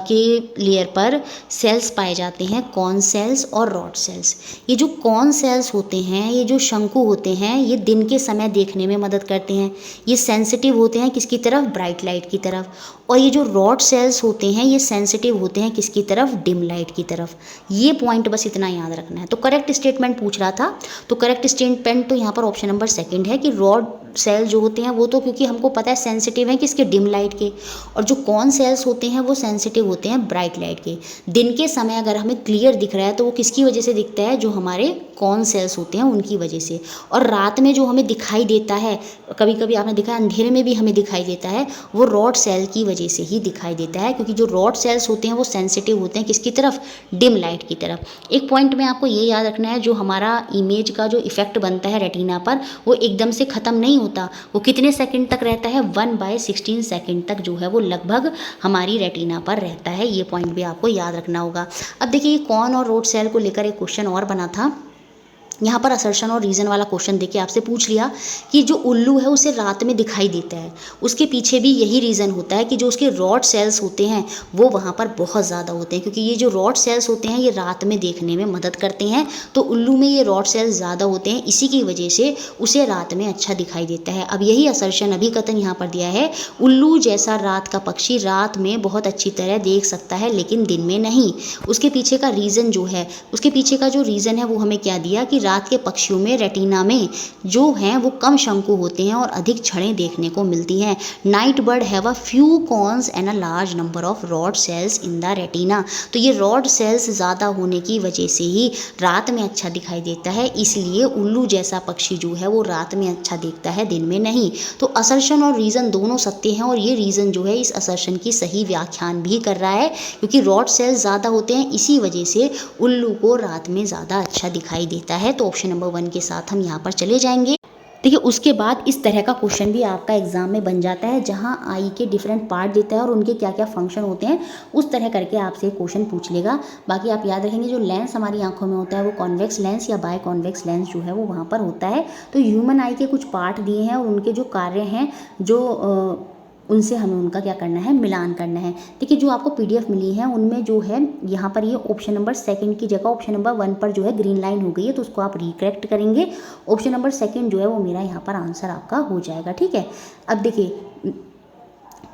के लेयर पर सेल्स पाए जाते हैं, कॉन सेल्स और रॉड सेल्स। ये जो कॉन सेल्स होते हैं, ये जो शंकु होते हैं, ये दिन के समय देखने में मदद करते हैं। ये सेंसिटिव होते हैं किसकी तरफ, ब्राइट लाइट की तरफ। और ये जो रॉड सेल्स होते हैं ये सेंसिटिव होते हैं किसकी तरफ, डिम लाइट की तरफ। ये पॉइंट बस इतना याद रखना है। तो करेक्ट स्टेटमेंट पूछ रहा था, तो करेक्ट स्टेटमेंट तो यहाँ पर ऑप्शन नंबर 2 है कि रॉड सेल जो होते हैं वो तो क्योंकि हमको पता है सेंसिटिव है किसके, डिम लाइट के, और जो कॉन सेल्स होते हैं वो सेंसिटिव होते हैं ब्राइट लाइट के। दिन के समय अगर हमें क्लियर दिख रहा है तो वो किसकी वजह से दिखता है, जो हमारे कॉन सेल्स होते हैं उनकी वजह से। और रात में जो हमें दिखाई देता है, कभी कभी आपने देखा अंधेरे में भी हमें दिखाई देता है, वो रॉड सेल की वजह से ही दिखाई देता है, क्योंकि जो रॉड सेल्स होते हैं वो सेंसिटिव होते हैं किसकी तरफ, डिम लाइट की तरफ। एक पॉइंट में आपको ये याद रखना है, जो हमारा इमेज का जो इफेक्ट बनता है रेटिना पर वो एकदम से ख़त्म नहीं होता, वो कितने सेकंड तक रहता है, 1/16 सेकंड तक जो है वो लगभग हमारी रेटिना पर रहता है। ये पॉइंट भी आपको याद रखना होगा। अब देखिए कॉन और रॉड सेल को लेकर एक क्वेश्चन और बना था। यहाँ पर असर्शन और रीज़न वाला क्वेश्चन देके आपसे पूछ लिया कि जो उल्लू है उसे रात में दिखाई देता है, उसके पीछे भी यही रीज़न होता है कि जो उसके रॉड सेल्स होते हैं वो वहाँ पर बहुत ज़्यादा होते हैं, क्योंकि ये जो रॉड सेल्स होते हैं ये रात में देखने में मदद करते हैं। तो उल्लू में ये रॉड सेल्स ज़्यादा होते हैं, इसी की वजह से उसे रात में अच्छा दिखाई देता है। अब यही असर्शन अभी कथन यहाँ पर दिया है, उल्लू जैसा रात का पक्षी रात में बहुत अच्छी तरह देख सकता है लेकिन दिन में नहीं। उसके पीछे का रीज़न जो है, उसके पीछे का जो रीज़न है वो हमें क्या दिया कि रात के पक्षियों में रेटिना में जो हैं वो कम शंकु होते हैं और अधिक छड़ें देखने को मिलती हैं। Night bird have a few cons and a large number of rod sales in the retina. तो ये रॉड सेल्स ज़्यादा होने की वजह से ही रात में अच्छा दिखाई देता है, इसलिए उल्लू जैसा पक्षी जो है वो रात में अच्छा देखता है, दिन में नहीं। तो असर्शन और रीज़न दोनों सत्य हैं, और ये रीज़न जो है इस असर्शन की सही व्याख्यान भी कर रहा है, क्योंकि रॉड सेल्स ज़्यादा होते हैं इसी वजह से उल्लू को रात में ज़्यादा अच्छा दिखाई देता है। तो ऑप्शन नंबर 1 के साथ हम यहाँ पर चले जाएंगे। देखिए उसके बाद इस तरह का क्वेश्चन भी आपका एग्जाम में बन जाता है, जहां आई के डिफरेंट पार्ट देता है और उनके क्या क्या फंक्शन होते हैं, उस तरह करके आपसे क्वेश्चन पूछ लेगा। बाकी आप याद रखेंगे जो लेंस हमारी आंखों में होता है वो कॉन्वेक्स लेंस या बाय कॉन्वेक्स लेंस जो है वो वहाँ पर होता है। तो ह्यूमन आई के कुछ पार्ट दिए हैं और उनके जो कार्य हैं जो उनसे हमें उनका क्या करना है, मिलान करना है। देखिए जो आपको पीडीएफ मिली है उनमें जो है यहाँ पर ये ऑप्शन नंबर सेकंड की जगह ऑप्शन नंबर 1 पर जो है ग्रीन लाइन हो गई है, तो उसको आप रिकरेक्ट करेंगे। ऑप्शन नंबर सेकंड जो है वो मेरा यहाँ पर आंसर आपका हो जाएगा। ठीक है, अब देखिए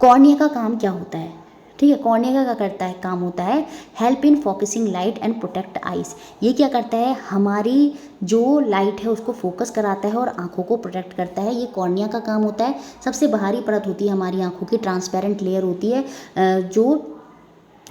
कॉर्निया का काम क्या होता है। ठीक है, कॉर्निया का करता है काम होता है help in focusing light and protect eyes. ये क्या करता है, हमारी जो लाइट है उसको फोकस कराता है और आंखों को प्रोटेक्ट करता है। ये कॉर्निया का काम होता है। सबसे बाहरी परत होती है हमारी आंखों की, ट्रांसपेरेंट लेयर होती है। जो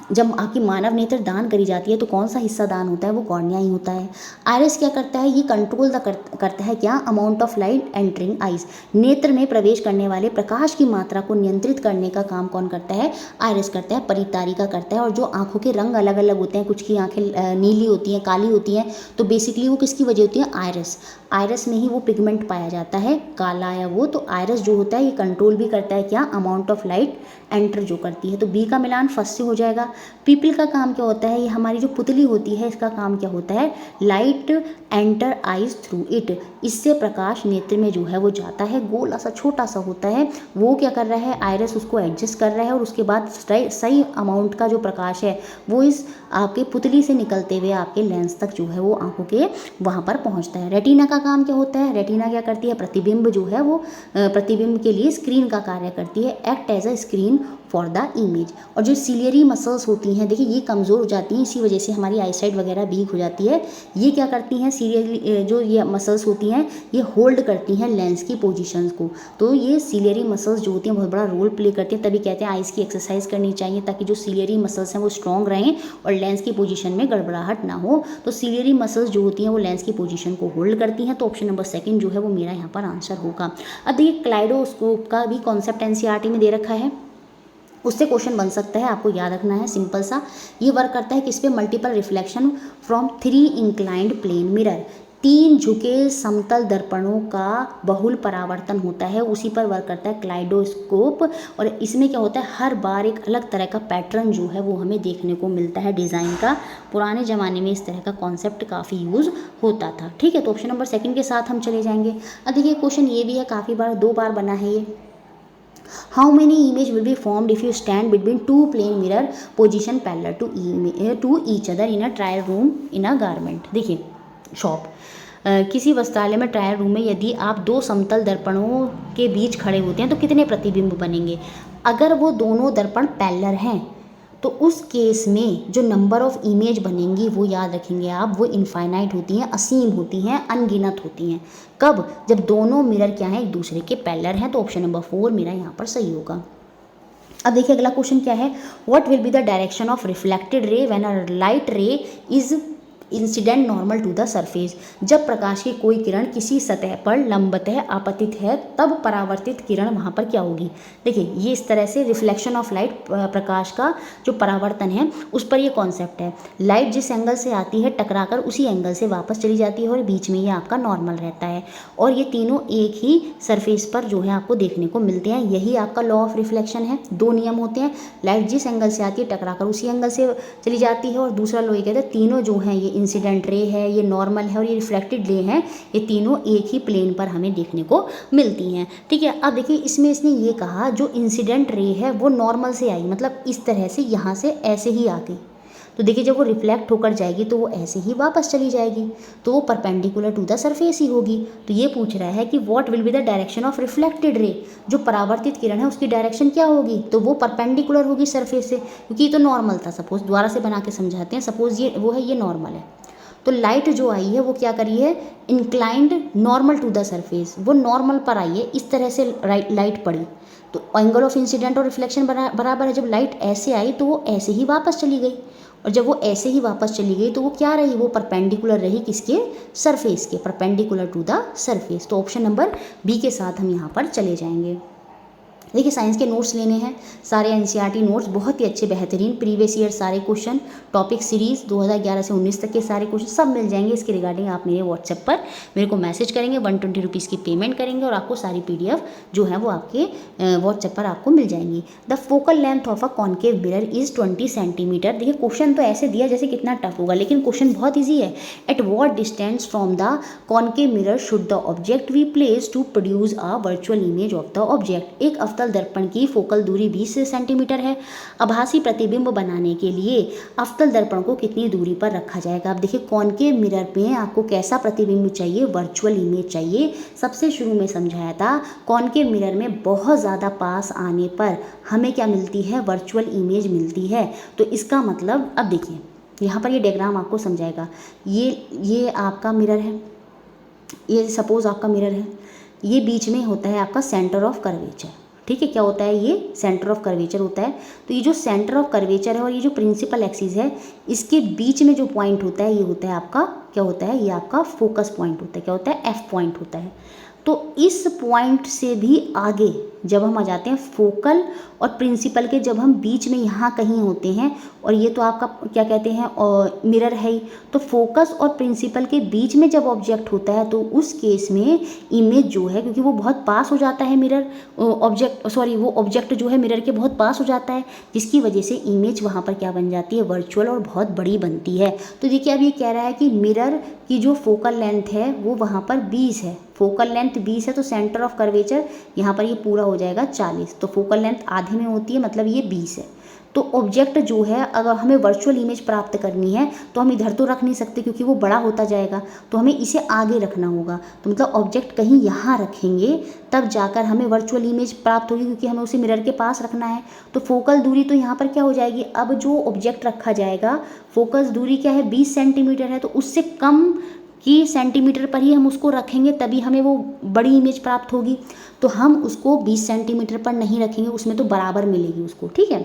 जब आपकी मानव नेत्र दान करी जाती है तो कौन सा हिस्सा दान होता है, वो कॉर्निया ही होता है। आइरिस क्या करता है, ये कंट्रोल करता है क्या, amount of light entering eyes. नेत्र में प्रवेश करने वाले प्रकाश की मात्रा को नियंत्रित करने का काम कौन करता है, आइरिस करता है, परितारिका करता है। और जो आंखों के रंग अलग अलग होते हैं, कुछ की आंखें नीली होती हैं, काली होती हैं, तो बेसिकली वो किसकी वजह होती है, आइरिस। आइरिस में ही वो पिगमेंट पाया जाता है, काला या वो। तो आइरिस जो होता है ये कंट्रोल भी करता है क्या, अमाउंट ऑफ लाइट एंटर जो करती है। तो बी का मिलान फर्स्ट से हो जाएगा। पीपल का काम क्या होता है, ये हमारी जो पुतली होती है इसका काम क्या होता है, light enter eyes through it. इससे प्रकाश नेत्र में जो है वो जाता है, गोला सा छोटा सा होता है। वो क्या कर रहा है, आइरिस उसको एडजस्ट कर रहा है और उसके बाद सही अमाउंट का जो प्रकाश है वो इस आपके पुतली से निकलते हुए आपके लेंस तक जो है वो आंखों के वहाँ पर पहुँचता है। रेटिना का काम क्या होता है, रेटिना क्या करती है, प्रतिबिंब जो है वो प्रतिबिंब के लिए स्क्रीन का कार्य करती है, act as a screen for the image. और जो सिलियरी मसल्स होती हैं, देखिए ये कमज़ोर हो जाती हैं, इसी वजह से हमारी आईसाइट वगैरह वीक हो जाती है। ये क्या करती हैं, सिलियरी जो ये मसल्स होती हैं ये होल्ड करती हैं लेंस की पोजीशंस को। तो ये सिलियरी मसल्स जो होती हैं बहुत बड़ा रोल प्ले करती हैं, तभी कहते हैं आइज़ की एक्सरसाइज करनी चाहिए ताकि जो सिलियरी मसल्स हैं वो स्ट्रॉन्ग रहें और लेंस की पोजीशन में गड़बड़ाहट ना हो। तो सिलियरी मसल्स जो होती हैं वो लेंस की पोजीशन को होल्ड करती हैं। तो ऑप्शन नंबर सेकंड जो है वो मेरा यहाँ पर आंसर होगा। अब देखिए क्लाइडोस्कोप का भी कॉन्सेप्ट एनसीईआरटी में दे रखा है, उससे क्वेश्चन बन सकता है, आपको याद रखना है सिंपल सा। ये वर्क करता है किस पे, multiple reflection from 3 inclined plane mirror. 3 झुके समतल दर्पणों का बहुल परावर्तन होता है, उसी पर वर्क करता है क्लाइडोस्कोप। और इसमें क्या होता है, हर बार एक अलग तरह का पैटर्न जो है वो हमें देखने को मिलता है डिज़ाइन का। पुराने ज़माने में इस तरह का कॉन्सेप्ट काफ़ी यूज़ होता था। ठीक है, तो ऑप्शन नंबर सेकंड के साथ हम चले जाएंगे। अब देखिए क्वेश्चन ये भी है, काफ़ी बार 2 बार बना है ये। How many image will be formed if you stand between 2 plane mirror position parallel to each other in a trial room in a garment। देखिए शॉप किसी वस्त्रालय में ट्रायल रूम में यदि आप 2 समतल दर्पणों के बीच खड़े होते हैं तो कितने प्रतिबिंब बनेंगे। अगर वो दोनों दर्पण पैरेलल हैं तो उस केस में जो नंबर ऑफ इमेज बनेंगी वो याद रखेंगे आप, वो इनफाइनाइट होती हैं, असीम होती हैं, अनगिनत होती हैं। कब, जब दोनों मिरर क्या हैं, एक दूसरे के पैरेलल हैं। तो ऑप्शन नंबर 4 मेरा यहाँ पर सही होगा। अब देखिए अगला क्वेश्चन क्या है, what will be the direction of reflected ray when a light ray is incident normal to the surface. जब प्रकाश की कोई किरण किसी सतह पर लंबतः आपतित है तब परावर्तित किरण वहाँ पर क्या होगी। देखिए ये इस तरह से रिफ्लेक्शन ऑफ लाइट, प्रकाश का जो परावर्तन है उस पर ये कॉन्सेप्ट है। लाइट जिस एंगल से आती है टकराकर उसी एंगल से वापस चली जाती है और बीच में ये आपका नॉर्मल रहता है। और ये तीनों एक ही सरफेस पर जो है आपको देखने को मिलते हैं। यही आपका लॉ ऑफ रिफ्लेक्शन है। 2 नियम होते हैं, लाइट जिस एंगल से आती है टकराकर उसी एंगल से चली जाती है, और दूसरा लॉ ये कहते हैं तीनों जो हैं, ये इंसिडेंट रे है, ये नॉर्मल है और ये रिफ्लेक्टेड रे है, ये तीनों एक ही प्लेन पर हमें देखने को मिलती हैं। ठीक है, अब देखिए इसमें इसने ये कहा जो इंसिडेंट रे है वो नॉर्मल से आई, मतलब इस तरह से यहाँ से ऐसे ही आ गई। तो देखिए जब वो रिफ्लेक्ट होकर जाएगी तो वो ऐसे ही वापस चली जाएगी, तो वो परपेंडिकुलर टू द सरफेस ही होगी। तो ये पूछ रहा है कि what will be the direction of reflected रे, जो परावर्तित किरण है उसकी डायरेक्शन क्या होगी। तो वो परपेंडिकुलर होगी सरफेस से, क्योंकि ये तो नॉर्मल था। सपोज दोबारा से बना के समझाते हैं, सपोज ये वो है, ये नॉर्मल है, तो लाइट जो आई है वो क्या करी है, inclined normal to the surface, वो नॉर्मल पर आई है, इस तरह से लाइट पड़ी। तो एंगल ऑफ इंसिडेंट और रिफ्लेक्शन बराबर है। जब लाइट ऐसे आई तो वो ऐसे ही वापस चली गई, और जब वो ऐसे ही वापस चली गई तो वो क्या रही, वो परपेंडिकुलर रही किसके, सरफेस के, परपेंडिकुलर टू द सरफेस। तो ऑप्शन नंबर बी के साथ हम यहाँ पर चले जाएंगे। देखिए साइंस के नोट्स लेने हैं, सारे एनसीईआरटी नोट्स बहुत ही अच्छे बेहतरीन, प्रीवियस ईयर सारे क्वेश्चन, टॉपिक सीरीज़ 2011 से 19 तक के सारे क्वेश्चन सब मिल जाएंगे। इसके रिगार्डिंग आप मेरे व्हाट्सएप पर मेरे को मैसेज करेंगे, 120 रुपीज़ की पेमेंट करेंगे और आपको सारी PDF जो है वो आपके व्हाट्सएप पर आपको मिल जाएंगी। The focal length of a concave mirror is 20 centimetre. देखिए क्वेश्चन तो ऐसे दिया जैसे कितना टफ होगा, लेकिन क्वेश्चन बहुत ईजी है। At what distance from the concave mirror should the object be place to produce a virtual image of the object. एक अवतल दर्पण की फोकल दूरी 20 सेंटीमीटर है। आभासी प्रतिबिंब बनाने के लिए अवतल दर्पण को कितनी दूरी पर रखा जाएगा। अब देखिए कॉन्केव मिरर में आपको कैसा प्रतिबिंब चाहिए, वर्चुअल इमेज चाहिए। सबसे शुरू में समझाया था कॉन्केव मिरर में बहुत ज़्यादा पास आने पर हमें क्या मिलती है, वर्चुअल इमेज मिलती है। तो इसका मतलब अब देखिए यहाँ पर ये डायग्राम आपको समझाएगा। ये आपका मिरर है, ये सपोज आपका मिरर है, ये बीच में होता है आपका सेंटर ऑफ कर्वेचर। ठीक है, क्या होता है, ये सेंटर ऑफ कर्वेचर होता है। तो ये जो सेंटर ऑफ कर्वेचर है और ये जो प्रिंसिपल एक्सिस है, इसके बीच में जो पॉइंट होता है ये होता है आपका, क्या होता है, ये आपका फोकस पॉइंट होता है। क्या होता है, F पॉइंट होता है। तो इस पॉइंट से भी आगे जब हम आ जाते हैं फोकल और प्रिंसिपल के, जब हम बीच में यहाँ कहीं होते हैं, और ये तो आपका क्या कहते हैं, और मिरर है ही, तो फोकस और प्रिंसिपल के बीच में जब ऑब्जेक्ट होता है तो उस केस में इमेज जो है, क्योंकि वो बहुत पास हो जाता है मिरर ऑब्जेक्ट, सॉरी वो ऑब्जेक्ट जो है मिरर के बहुत पास हो जाता है, जिसकी वजह से इमेज वहाँ पर क्या बन जाती है, वर्चुअल और बहुत बड़ी बनती है। तो देखिए अब ये कह रहा है कि मिरर की जो फोकल लेंथ है वो वहाँ पर 20 है, फोकल लेंथ 20 है, तो सेंटर ऑफ कर्वेचर यहाँ पर ये पूरा हो जाएगा 40। तो फोकल लेंथ आधे में होती है, मतलब ये 20 है। तो ऑब्जेक्ट जो है, अगर हमें वर्चुअल इमेज प्राप्त करनी है तो हम इधर तो रख नहीं सकते क्योंकि वो बड़ा होता जाएगा, तो हमें इसे आगे रखना होगा। तो मतलब ऑब्जेक्ट कहीं यहाँ रखेंगे तब जाकर हमें वर्चुअल इमेज प्राप्त होगी, क्योंकि हमें उसे मिरर के पास रखना है। तो फोकल दूरी तो यहाँ पर क्या हो जाएगी, अब जो ऑब्जेक्ट रखा जाएगा फोकस दूरी क्या है, 20 सेंटीमीटर है, तो उससे कम कि सेंटीमीटर पर ही हम उसको रखेंगे तभी हमें वो बड़ी इमेज प्राप्त होगी। तो हम उसको 20 सेंटीमीटर पर नहीं रखेंगे, उसमें तो बराबर मिलेगी उसको। ठीक है,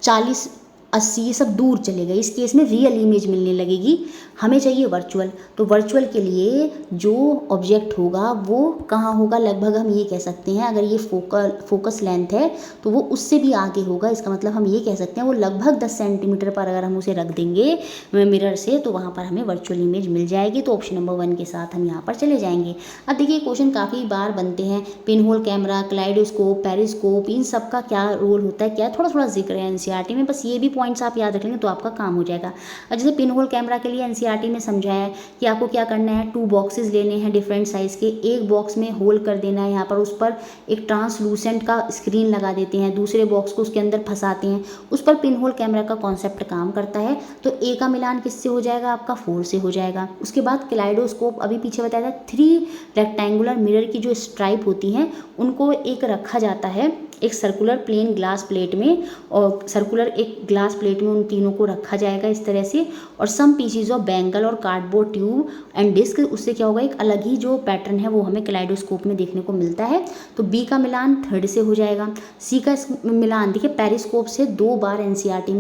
40 80 ये सब दूर चले गए, इस केस में रियल इमेज मिलने लगेगी। हमें चाहिए वर्चुअल, तो वर्चुअल के लिए जो ऑब्जेक्ट होगा वो कहाँ होगा, लगभग हम ये कह सकते हैं, अगर ये फोकस लेंथ है तो वो उससे भी आगे होगा। इसका मतलब हम ये कह सकते हैं वो लगभग 10 सेंटीमीटर पर अगर हम उसे रख देंगे मिरर से तो वहाँ पर हमें वर्चुअल इमेज मिल जाएगी। तो ऑप्शन नंबर 1 के साथ हम यहाँ पर चले जाएंगे। अब देखिए क्वेश्चन काफ़ी बार बनते हैं, pinhole camera, kaleidoscope, periscope, इन सब का क्या रोल होता है, क्या थोड़ा थोड़ा जिक्र है एनसीईआरटी में, बस ये भी पॉइंट्स आप याद रख लेंगे तो आपका काम हो जाएगा। और जैसे पिन होल कैमरा के लिए एनसीईआरटी में समझाया है कि आपको क्या करना है, 2 बॉक्सेस लेने हैं डिफरेंट साइज़ के, एक बॉक्स में होल कर देना है, यहाँ पर उस पर एक ट्रांसलूसेंट का स्क्रीन लगा देते हैं, दूसरे बॉक्स को उसके अंदर फंसाते हैं, उस पर पिन होल कैमरा का कॉन्सेप्ट काम करता है। तो ए का मिलान किससे हो जाएगा, आपका 4 से हो जाएगा। उसके बाद क्लाइडोस्कोप, अभी पीछे बताया था, 3 रेक्टेंगुलर मिरर की जो स्ट्राइप होती हैं उनको एक रखा जाता है एक सर्कुलर प्लेन ग्लास प्लेट में, और सर्कुलर एक ग्लास प्लेट में उन तीनों को रखा जाएगा इस तरह से। और सम पीसीज ऑफ बैंगल और कार्डबोर्ड ट्यूब एंड डिस्क, उससे क्या होगा, एक अलग ही जो पैटर्न है वो हमें क्लाइडोस्कोप में देखने को मिलता है। तो बी का मिलान 3rd से हो जाएगा। सी का मिलान देखिए पेरिस्कोप से 2 बार एनसीईआरटी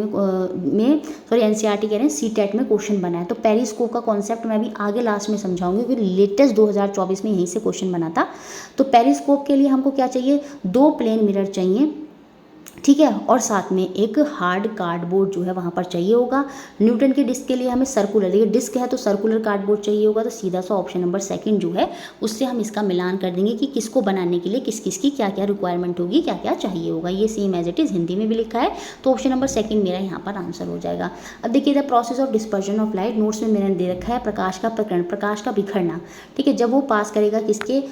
एनसीईआरटी कह रहे हैं सीटेट में क्वेश्चन बना है। तो पेरिस्कोप का कॉन्सेप्ट मैं अभी आगे लास्ट में समझाऊंगी क्योंकि लेटेस्ट 2024 में यहीं से क्वेश्चन बना था। तो पेरिस्कोप के लिए हमको क्या चाहिए, 2 प्लेन मिरर चाहिए, ठीक है, और साथ में एक हार्ड कार्डबोर्ड जो है वहाँ पर चाहिए होगा। न्यूटन की डिस्क के लिए हमें सर्कुलर, ये डिस्क है तो सर्कुलर कार्डबोर्ड चाहिए होगा। तो सीधा सा ऑप्शन नंबर 2 जो है उससे हम इसका मिलान कर देंगे कि किसको बनाने के लिए किस किस की क्या क्या रिक्वायरमेंट होगी, क्या क्या चाहिए होगा। ये same as it is Hindi में भी लिखा है। तो ऑप्शन नंबर 2 मेरा यहाँ पर आंसर हो जाएगा। अब देखिए the process of dispersion of light, notes में मैंने दे रखा है प्रकाश का प्रकरण, प्रकाश का बिखरना। ठीक है, जब वो पास करेगा किसके,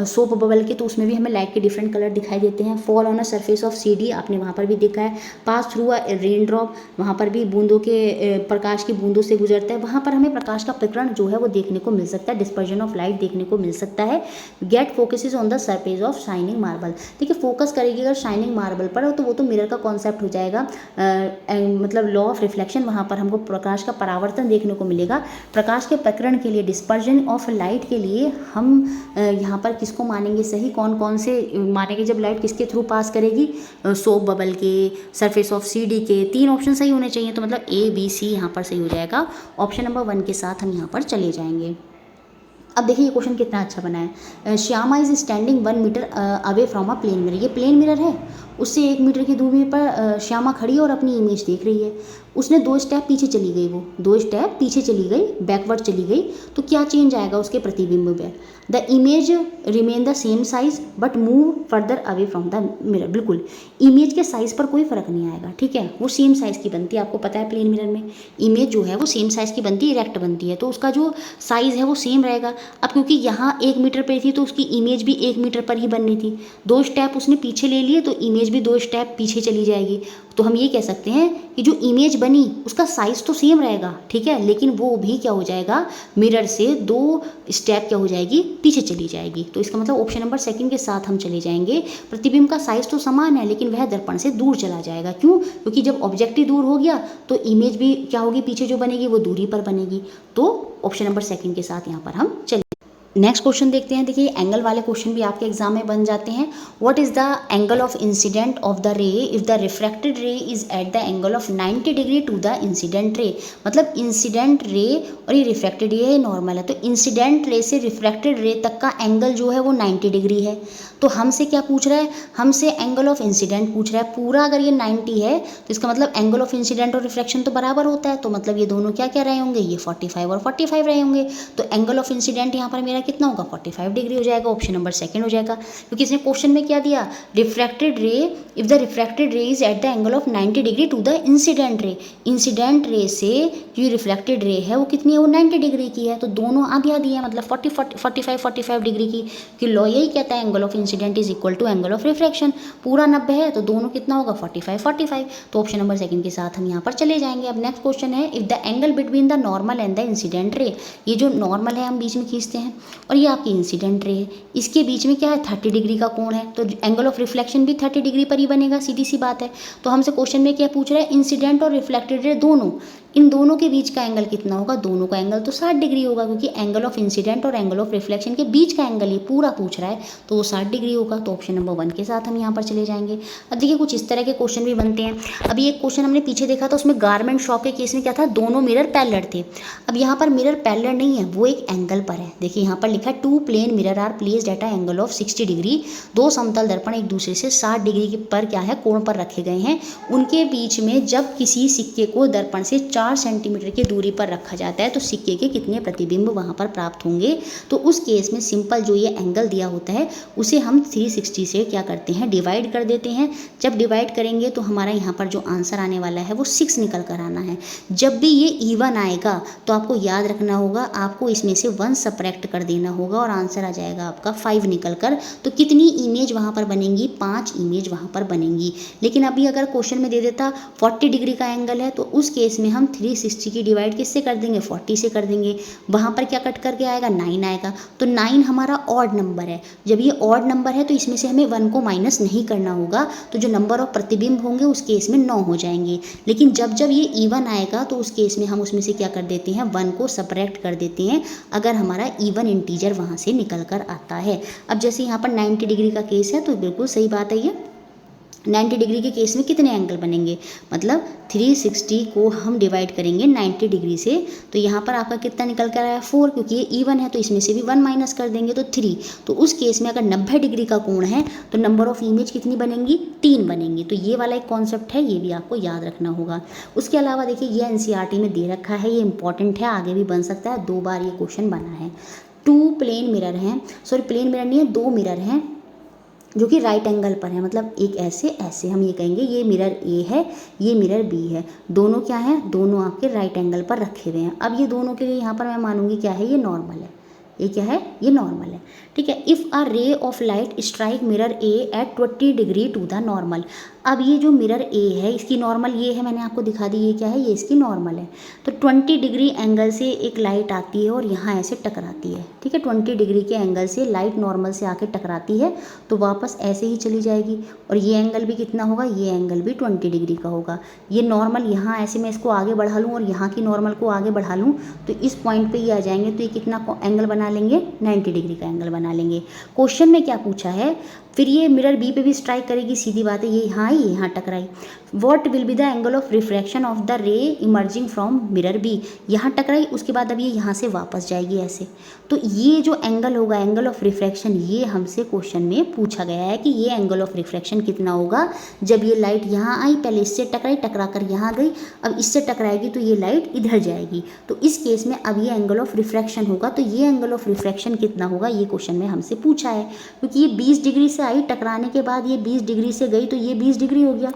सोप बबल के, तो उसमें भी हमें लाइट के डिफरेंट कलर दिखाई देते हैं। Fall on a surface of CD, आपने वहाँ पर भी देखा है। Pass through a rain drop, वहाँ पर भी बूंदों के प्रकाश की बूंदों से गुजरता है, वहाँ पर हमें प्रकाश का प्रकरण जो है वो देखने को मिल सकता है, डिस्पर्जन ऑफ लाइट देखने को मिल सकता है। Get focuses on the surface of shining marble, देखिए फोकस करेगी अगर शाइनिंग मार्बल पर तो वो तो मिरर का कॉन्सेप्ट हो जाएगा, मतलब लॉ ऑफ रिफ्लेक्शन, वहाँ पर हमको प्रकाश का परावर्तन देखने को मिलेगा। प्रकाश के प्रकरण के लिए, डिस्पर्जन ऑफ लाइट के लिए हम यहाँ पर किसको मानेंगे सही, कौन कौन से मानेंगे जब लाइट किसके थ्रू पास करेगी, सोप बबल के, सरफेस ऑफ सीडी के। 3 ऑप्शन सही होने चाहिए, तो मतलब A B C यहाँ पर सही हो जाएगा। ऑप्शन नंबर 1 के साथ हम यहाँ पर चले जाएंगे। अब देखिए ये क्वेश्चन कितना अच्छा बना है। Shyama is standing 1 metre away from a plane mirror. ये प्लेन मिरर है, उससे 1 मीटर की दूरी पर श्यामा खड़ी है और अपनी इमेज देख रही है। उसने 2 स्टेप पीछे चली गई, वो 2 स्टेप पीछे चली गई, बैकवर्ड चली गई, तो क्या चेंज आएगा उसके प्रतिबिंब में? The image remain the same size but move further away from the mirror. बिल्कुल इमेज के साइज पर कोई फर्क नहीं आएगा, ठीक है, वो सेम साइज की बनती है। आपको पता है प्लेन मिरर में इमेज जो है वो सेम साइज की बनती है, इरेक्ट बनती है, तो उसका जो साइज है वो सेम रहेगा। अब क्योंकि यहाँ 1 मीटर पर थी तो उसकी इमेज भी 1 मीटर पर ही बननी थी। 2 स्टेप उसने पीछे ले लिए तो इमेज भी 2 स्टेप पीछे चली जाएगी। तो हम ये कह सकते हैं कि जो इमेज बनी उसका साइज तो सेम रहेगा, ठीक है, लेकिन वो भी क्या हो जाएगा, मिरर से 2 स्टेप क्या हो जाएगी, पीछे चली जाएगी। तो इसका मतलब ऑप्शन नंबर सेकंड के साथ हम चले जाएंगे। प्रतिबिंब का साइज तो समान है लेकिन वह दर्पण से दूर चला जाएगा। क्यों? क्योंकि जब ऑब्जेक्ट ही दूर हो गया तो इमेज भी क्या होगी, पीछे जो बनेगी वो दूरी पर बनेगी। तो ऑप्शन नंबर सेकंड के साथ यहाँ पर हम चले। नेक्स्ट क्वेश्चन देखते हैं। देखिए एंगल वाले क्वेश्चन भी आपके एग्जाम में बन जाते हैं। What is the angle of incident of the ray if the refracted ray is at the angle of 90 degree to the incident ray. मतलब इंसिडेंट रे और ये रिफ्रैक्टेड रे नॉर्मल है, तो इंसिडेंट रे से रिफ्रैक्टेड रे तक का एंगल जो है वो 90 डिग्री है। तो हमसे क्या पूछ रहा है, हमसे एंगल ऑफ इंसिडेंट पूछ रहा है। पूरा अगर ये 90 है तो इसका मतलब एंगल ऑफ इंसिडेंट और रिफ्रैक्शन तो बराबर होता है, तो मतलब ये दोनों क्या क्या रहे होंगे, ये 45 और 45 रहे होंगे। तो एंगल ऑफ इंसिडेंट यहाँ पर मेरा कितना होगा, 45 डिग्री हो जाएगा। ऑप्शन नंबर सेकंड हो जाएगा, क्योंकि इसने क्वेश्चन में क्या दिया, refracted ray if the refracted ray is at the angle of 90 degree to the incident ray. Incident ray से जो रिफ्रैक्टेड रे है वो कितनी है, वो 90 डिग्री की है। तो दोनों आधी आधी है, मतलब 45 डिग्री की। कि लॉ यही कहता है angle of incident is equal to angle of refraction. पूरा 90 है तो दोनों कितना होगा, 45। तो ऑप्शन नंबर सेकंड के साथ हम यहाँ पर चले जाएंगे। अब नेक्स्ट क्वेश्चन है, if the angle between the normal and the incident रे। ये जो नॉर्मल है हम बीच में खींचते हैं और ये आपकी इंसिडेंट रे है, इसके बीच में क्या है, 30 डिग्री का कोण है, तो एंगल ऑफ रिफ्लेक्शन भी 30 डिग्री पर ही बनेगा, सीधी सी बात है। तो हमसे क्वेश्चन में क्या पूछ रहा है, इंसिडेंट और रिफ्लेक्टेड रे दोनों, इन दोनों के बीच का एंगल कितना होगा, दोनों का एंगल तो 60 डिग्री होगा, क्योंकि एंगल ऑफ इंसिडेंट और एंगल ऑफ रिफ्लेक्शन के बीच का एंगल ये पूरा पूछ रहा है, तो वो 60 डिग्री होगा। तो ऑप्शन नंबर 1 के साथ हम यहाँ पर चले जाएंगे। अब देखिए कुछ इस तरह के क्वेश्चन भी बनते हैं। अभी एक क्वेश्चन हमने पीछे देखा था, उसमें गारमेंट शॉप के केस में क्या था, दोनों मिरर पैरेलल थे। अब यहाँ पर मिरर पैरेलल नहीं है, वो एक एंगल पर है। देखिए यहाँ पर लिखा है 2 plane mirror are placed at a angle of 60 degree. 2 समतल दर्पण एक दूसरे से 60 डिग्री पर क्या है, कोण पर रखे गए हैं। उनके बीच में जब किसी सिक्के को दर्पण से 4 सेंटीमीटर की दूरी पर रखा जाता है तो सिक्के के कितने प्रतिबिंब वहाँ पर प्राप्त होंगे। तो उस केस में सिंपल जो ये एंगल दिया होता है उसे हम 360 से क्या करते हैं, डिवाइड कर देते हैं। जब डिवाइड करेंगे तो हमारा यहाँ पर जो आंसर आने वाला है वो 6 निकल कर आना है। जब भी ये इवन आएगा तो आपको याद रखना होगा, आपको इसमें से 1 सब्ट्रैक्ट कर देना होगा और आंसर आ जाएगा आपका 5 निकल कर। तो कितनी इमेज वहाँ पर बनेंगी, 5 इमेज वहाँ पर बनेंगी। लेकिन अभी अगर क्वेश्चन में दे देता 40 डिग्री का एंगल है तो उस केस में हम 360 की डिवाइड किससे कर देंगे, 40 से कर देंगे। वहाँ पर क्या कट करके आएगा, 9 आएगा। तो 9 हमारा ऑड नंबर है। जब ये ऑड नंबर है तो इसमें से हमें 1 को माइनस नहीं करना होगा, तो जो नंबर ऑफ प्रतिबिंब होंगे उस केस में 9 हो जाएंगे। लेकिन जब जब ये इवन आएगा तो उस केस में हम उसमें से क्या कर देते हैं, 1 को सब्ट्रैक्ट कर देते हैं, अगर हमारा इवन इंटीजर वहाँ से निकल कर आता है। अब जैसे यहाँ पर 90 डिग्री का केस है तो बिल्कुल सही बात है, ये 90 डिग्री के केस में कितने एंगल बनेंगे, मतलब 360 को हम डिवाइड करेंगे 90 डिग्री से, तो यहाँ पर आपका कितना निकल कर आया, 4, क्योंकि ये इवन है तो इसमें से भी 1 माइनस कर देंगे तो 3। तो उस केस में अगर 90 डिग्री का कोण है तो नंबर ऑफ इमेज कितनी बनेंगी, 3 बनेंगी। तो ये वाला एक कॉन्सेप्ट है, ये भी आपको याद रखना होगा। उसके अलावा देखिए ये NCERT में दे रखा है, ये इंपॉर्टेंट है, आगे भी बन सकता है, 2 बार ये क्वेश्चन बना है। 2 प्लेन मिरर हैं, सॉरी प्लेन मिरर नहीं है, 2 मिरर हैं जो कि राइट एंगल पर है, मतलब एक ऐसे ऐसे हम ये कहेंगे, ये मिरर A है, ये मिरर B है, दोनों क्या है, दोनों आपके राइट एंगल पर रखे हुए हैं। अब ये दोनों के लिए यहाँ पर मैं मानूंगी क्या है, ये नॉर्मल है, ये क्या है, ये नॉर्मल है, ठीक है। If a ray of light strike mirror A at 20 degree to the normal. अब ये जो मिरर A है इसकी नॉर्मल ये है, मैंने आपको दिखा दी, ये क्या है, ये इसकी नॉर्मल है। तो 20 डिग्री एंगल से एक लाइट आती है और यहाँ ऐसे टकराती है, ठीक है। 20 डिग्री के एंगल से लाइट नॉर्मल से आके टकराती है तो वापस ऐसे ही चली जाएगी, और ये एंगल भी कितना होगा, ये एंगल भी 20 डिग्री का होगा। ये नॉर्मल यहाँ ऐसे मैं इसको आगे बढ़ा लूँ और यहाँ की नॉर्मल को आगे बढ़ा लूँ तो इस पॉइंट पर ही आ जाएंगे, तो ये कितना एंगल बना लेंगे, 90 डिग्री का एंगल बना लेंगे। क्वेश्चन में क्या पूछा है, फिर ये मिरर बी पे भी स्ट्राइक करेगी, सीधी बात है, ये यहाँ आई, यहाँ टकराई। What will be the angle of refraction of the ray emerging from mirror B, यहाँ टकराई, उसके बाद अब ये यहाँ से वापस जाएगी ऐसे। तो ये जो एंगल होगा, एंगल ऑफ रिफ्रैक्शन, ये हमसे क्वेश्चन में पूछा गया है कि ये एंगल ऑफ रिफ्रैक्शन कितना होगा जब ये लाइट यहाँ आई, पहले इससे टकराई, टकरा कर यहाँ गई, अब इससे टकराएगी तो ये लाइट इधर जाएगी। तो इस केस में अब ये एंगल ऑफ रिफ्रैक्शन होगा, तो ये एंगल ऑफ रिफ्रैक्शन कितना होगा, ये क्वेश्चन में हमसे पूछा है। क्योंकि ये 20 डिग्री से आई, टकराने के बाद ये 20 डिग्री से गई, तो ये 20 डिग्री हो गया।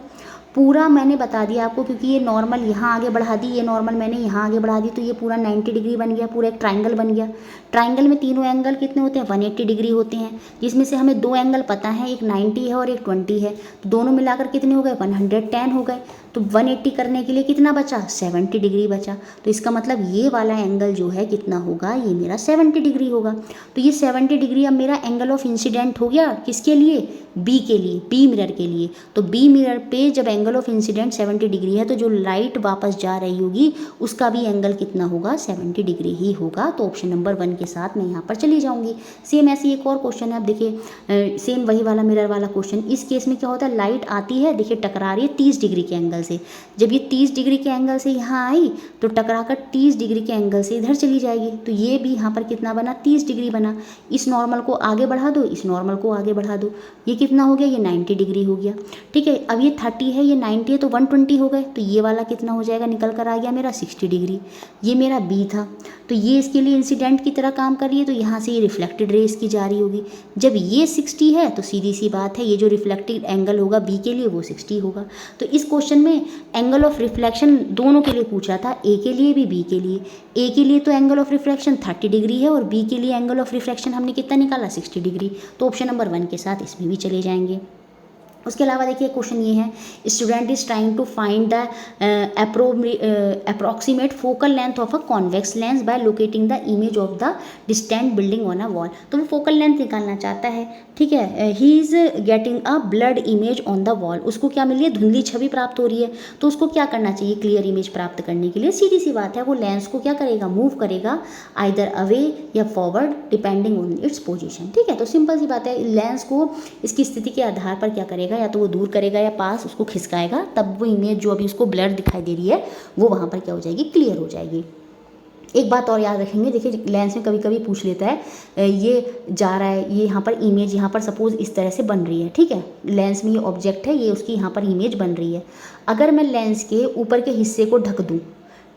पूरा मैंने बता दिया आपको, क्योंकि ये नॉर्मल यहाँ आगे बढ़ा दी, ये नॉर्मल मैंने यहाँ आगे बढ़ा दी, तो ये पूरा 90 डिग्री बन गया, पूरा एक ट्राइंगल बन गया। ट्राइंगल में तीनों एंगल कितने होते हैं, 180 डिग्री होते हैं, जिसमें से हमें 2 एंगल पता है, एक 90 है और एक 20 है, तो दोनों मिलाकर कितने हो गए, 110 हो गए। तो 180 करने के लिए कितना बचा, 70 डिग्री बचा। तो इसका मतलब ये वाला एंगल जो है कितना होगा, ये मेरा 70 डिग्री होगा। तो ये 70 डिग्री अब मेरा एंगल ऑफ इंसिडेंट हो गया, किसके लिए, बी के लिए, बी मिरर के लिए। तो बी मिरर पे जब एंगल ऑफ इंसिडेंट 70 डिग्री है, तो जो लाइट वापस जा रही होगी उसका भी एंगल कितना होगा, 70 डिग्री ही होगा। तो ऑप्शन नंबर 1 के साथ मैं यहाँ पर चली जाऊँगी। सेम ऐसे एक और क्वेश्चन है, अब देखिए सेम वही वाला मिरर वाला क्वेश्चन। इस केस में क्या होता है, लाइट आती है, देखिए टकरा रही है 30 डिग्री के एंगल से। जब ये 30 डिग्री के एंगल से यहाँ आई, तो टकरा कर 30 डिग्री के एंगल से इधर चली जाएगी। तो ये भी यहाँ पर कितना बना, 30 डिग्री बना। इस नॉर्मल को आगे बढ़ा दो, इस नॉर्मल को आगे बढ़ा दो, ये कितना हो गया, ये 90 डिग्री हो गया। ठीक है, अब ये 30 है, ये 90 है, तो 120 हो गए। तो ये वाला कितना हो जाएगा, निकल कर आ गया मेरा 60 डिग्री। ये मेरा बी था, तो ये इसके लिए इंसिडेंट की तरह काम कर रही है, तो यहाँ से ये रिफ्लेक्टेड रे इसकी जा रही होगी। जब ये 60 है, तो सीधी सी बात है, ये जो रिफ्लेक्टेड एंगल होगा बी के लिए वो 60 होगा। तो इस क्वेश्चन में एंगल ऑफ रिफ्लेक्शन दोनों के लिए पूछा था, ए के लिए भी बी के लिए। ए के लिए तो एंगल ऑफ रिफ्रैक्शन 30 डिग्री है, और बी के लिए एंगल ऑफ रिफ्रैक्शन हमने कितना निकाला, 60 डिग्री। तो ऑप्शन नंबर 1 के साथ इसमें भी चले जाएंगे। उसके अलावा देखिए क्वेश्चन ये है, student is trying to find the approximate focal length of a convex lens by locating the image of the distant building on a wall. तो वो फोकल लेंथ निकालना चाहता है, ठीक है। He is getting a blurred image on the wall, उसको क्या मिल रही है, धुंधली छवि प्राप्त हो रही है। तो उसको क्या करना चाहिए, क्लियर इमेज प्राप्त करने के लिए सीधी सी बात है, वो लेंस को क्या करेगा, मूव करेगा, आइदर अवे या forward depending on its position. ठीक है, तो सिंपल सी बात है, लेंस को इसकी स्थिति के आधार पर क्या करेगा, या तो वो दूर करेगा या पास उसको खिसकाएगा, तब वो इमेज जो अभी उसको ब्लर दिखाई दे रही है वो वहाँ पर क्या हो जाएगी, क्लियर हो जाएगी। एक बात और याद रखेंगे, देखिए लेंस में कभी कभी पूछ लेता है, ये जा रहा है, ये यहाँ पर इमेज यहाँ पर सपोज इस तरह से बन रही है, ठीक है, लेंस में ये ऑब्जेक्ट है, ये उसकी यहाँ पर इमेज बन रही है। अगर मैं लेंस के ऊपर के हिस्से को ढक दूँ,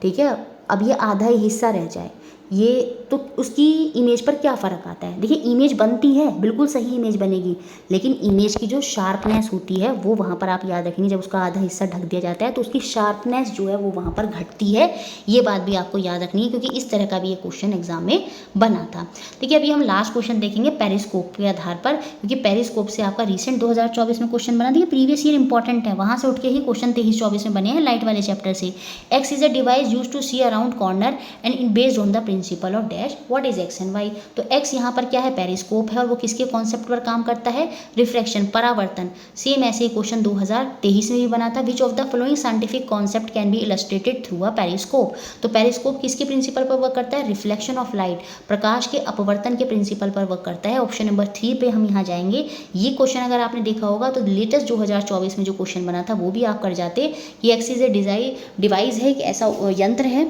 ठीक है, अब ये आधा ही हिस्सा रह जाए, ये तो उसकी इमेज पर क्या फ़र्क आता है। देखिए इमेज बनती है, बिल्कुल सही इमेज बनेगी, लेकिन इमेज की जो शार्पनेस होती है वो वहाँ पर आप याद रखेंगे, जब उसका आधा हिस्सा ढक दिया जाता है तो उसकी शार्पनेस जो है वो वहाँ पर घटती है। ये बात भी आपको याद रखनी है, क्योंकि इस तरह का भी ये क्वेश्चन एग्जाम में बना था। देखिए अभी हम लास्ट क्वेश्चन देखेंगे पेरिस्कोप के आधार पर, क्योंकि पेरिस्कोप से आपका रिसेंट 2024 में क्वेश्चन बना, देखिए प्रीवियस ईयर इंपॉर्टेंट है, वहाँ से उठ के ही क्वेश्चन 23-24 में बने हैं लाइट वाले चैप्टर से। X is a device use to see around corner and based on the principle of dash what is X and Y. तो एक्स यहाँ पर क्या है, पेरिस्कोप है, और वो किसके कॉन्सेप्ट पर काम करता है, रिफ्रैक्शन, परावर्तन। सेम ऐसे ही क्वेश्चन 2023 में भी बना था, विच of the following scientific concept can be illustrated through a periscope. तो पेरिस्कोप किसके प्रिंसिपल पर वर्क करता है, रिफ्लेक्शन ऑफ लाइट, प्रकाश के अपवर्तन के प्रिंसिपल पर वर्क करता है। ऑप्शन नंबर 3 पे हम यहाँ जाएंगे। ये क्वेश्चन अगर आपने देखा होगा तो लेटेस्ट 2024 में जो क्वेश्चन बना था वो भी आप कर जाते कि एक्स इज ए डिवाइस है, कि ऐसा यंत्र है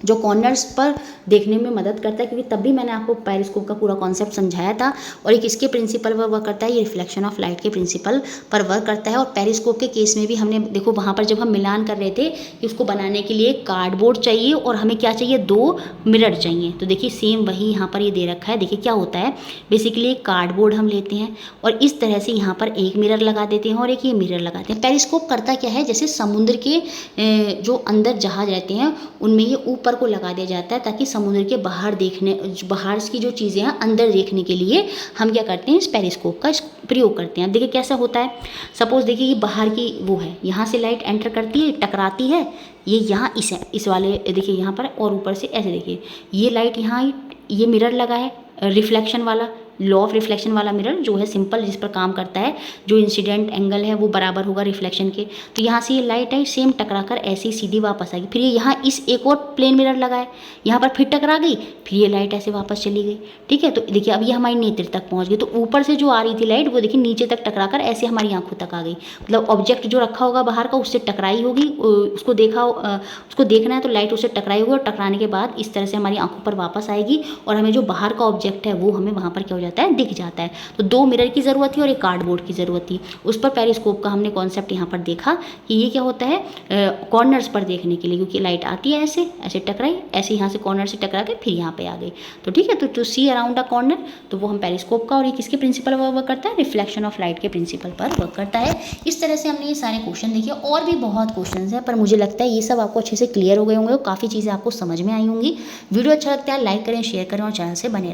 जो कॉर्नर्स पर देखने में मदद करता है, क्योंकि तब भी मैंने आपको पेरिस्कोप का पूरा कॉन्सेप्ट समझाया था। और एक इसके प्रिंसिपल पर वर्क करता है, ये रिफ्लेक्शन ऑफ लाइट के प्रिंसिपल पर वर्क करता है। और पेरिस्कोप के केस में भी हमने देखो वहाँ पर जब हम मिलान कर रहे थे कि उसको बनाने के लिए कार्डबोर्ड चाहिए और हमें क्या चाहिए, 2 मिरर चाहिए। तो देखिए सेम वही यहाँ पर ये दे रखा है। देखिए क्या होता है, बेसिकली एक कार्डबोर्ड हम लेते हैं और इस तरह से यहाँ पर एक मिरर लगा देते हैं और एक ये मिरर लगाते हैं। पेरिस्कोप करता क्या है, जैसे समुद्र के जो अंदर जहाज रहते हैं उनमें ये ऊपर को लगा दिया जाता है, ताकि समुद्र के बाहर की जो चीज़ें हैं अंदर देखने के लिए हम क्या करते हैं, इस पेरिस्कोप का प्रयोग करते हैं। देखिए कैसा होता है, सपोज देखिए ये बाहर की वो है, यहाँ से लाइट एंटर करती है, टकराती है, ये यहाँ इस वाले देखिए यहाँ पर, और ऊपर से ऐसे देखिए ये लाइट यहाँ, ये मिरर लगा है रिफ्लेक्शन वाला, लॉ ऑफ रिफ्लेक्शन वाला मिरर जो है सिंपल, जिस पर काम करता है, जो इंसिडेंट एंगल है वो बराबर होगा रिफ्लेक्शन के। तो यहाँ से ये लाइट है सेम टकरा कर ऐसे ही सीधी वापस आएगी। फिर ये यहाँ इस एक और प्लेन मिरर लगा है, यहाँ पर फिर टकरा गई, फिर ये लाइट ऐसे वापस चली गई। ठीक है, तो देखिए अब ये हमारी नेत्र तक पहुँच गई। तो ऊपर से जो आ रही थी लाइट वो देखिए नीचे तक टकरा कर ऐसे हमारी आंखों तक आ गई। मतलब ऑब्जेक्ट जो रखा होगा बाहर का उससे टकराई होगी, उसको देखना है तो लाइट उससे टकराई होगी, और टकराने के बाद इस तरह से हमारी आंखों पर वापस आएगी, और हमें जो बाहर का ऑब्जेक्ट है वो हमें वहाँ पर क्या हो जाता है, दिख जाता है। तो 2 मिरर की ज़रूरत थी और एक कार्डबोर्ड की ज़रूरत थी। उस पर पेरिस्कोप का हमने कॉन्सेप्ट यहाँ पर देखा कि ये क्या होता है, कॉर्नर्स पर देखने के लिए, क्योंकि लाइट आती है ऐसे ऐसे टकराई, ऐसे यहाँ से कॉर्नर से टकरा के फिर यहाँ पे आ गई। तो ठीक है, तो to see around a corner, तो वो हम पेरिस्कोप का, और ये किसके प्रिंसिपल पर वर्क करता है, रिफ्लेक्शन ऑफ लाइट के प्रिंसिपल पर वर्क करता है। इस तरह से हमने ये सारे क्वेश्चन देखे, और भी बहुत क्वेश्चन हैं, पर मुझे लगता है ये सब आपको अच्छे से क्लियर हो गए होंगे और काफ़ी चीज़ें आपको समझ में आई होंगी। वीडियो अच्छा लगता है लाइक करें, शेयर करें और चैनल से बने रहें।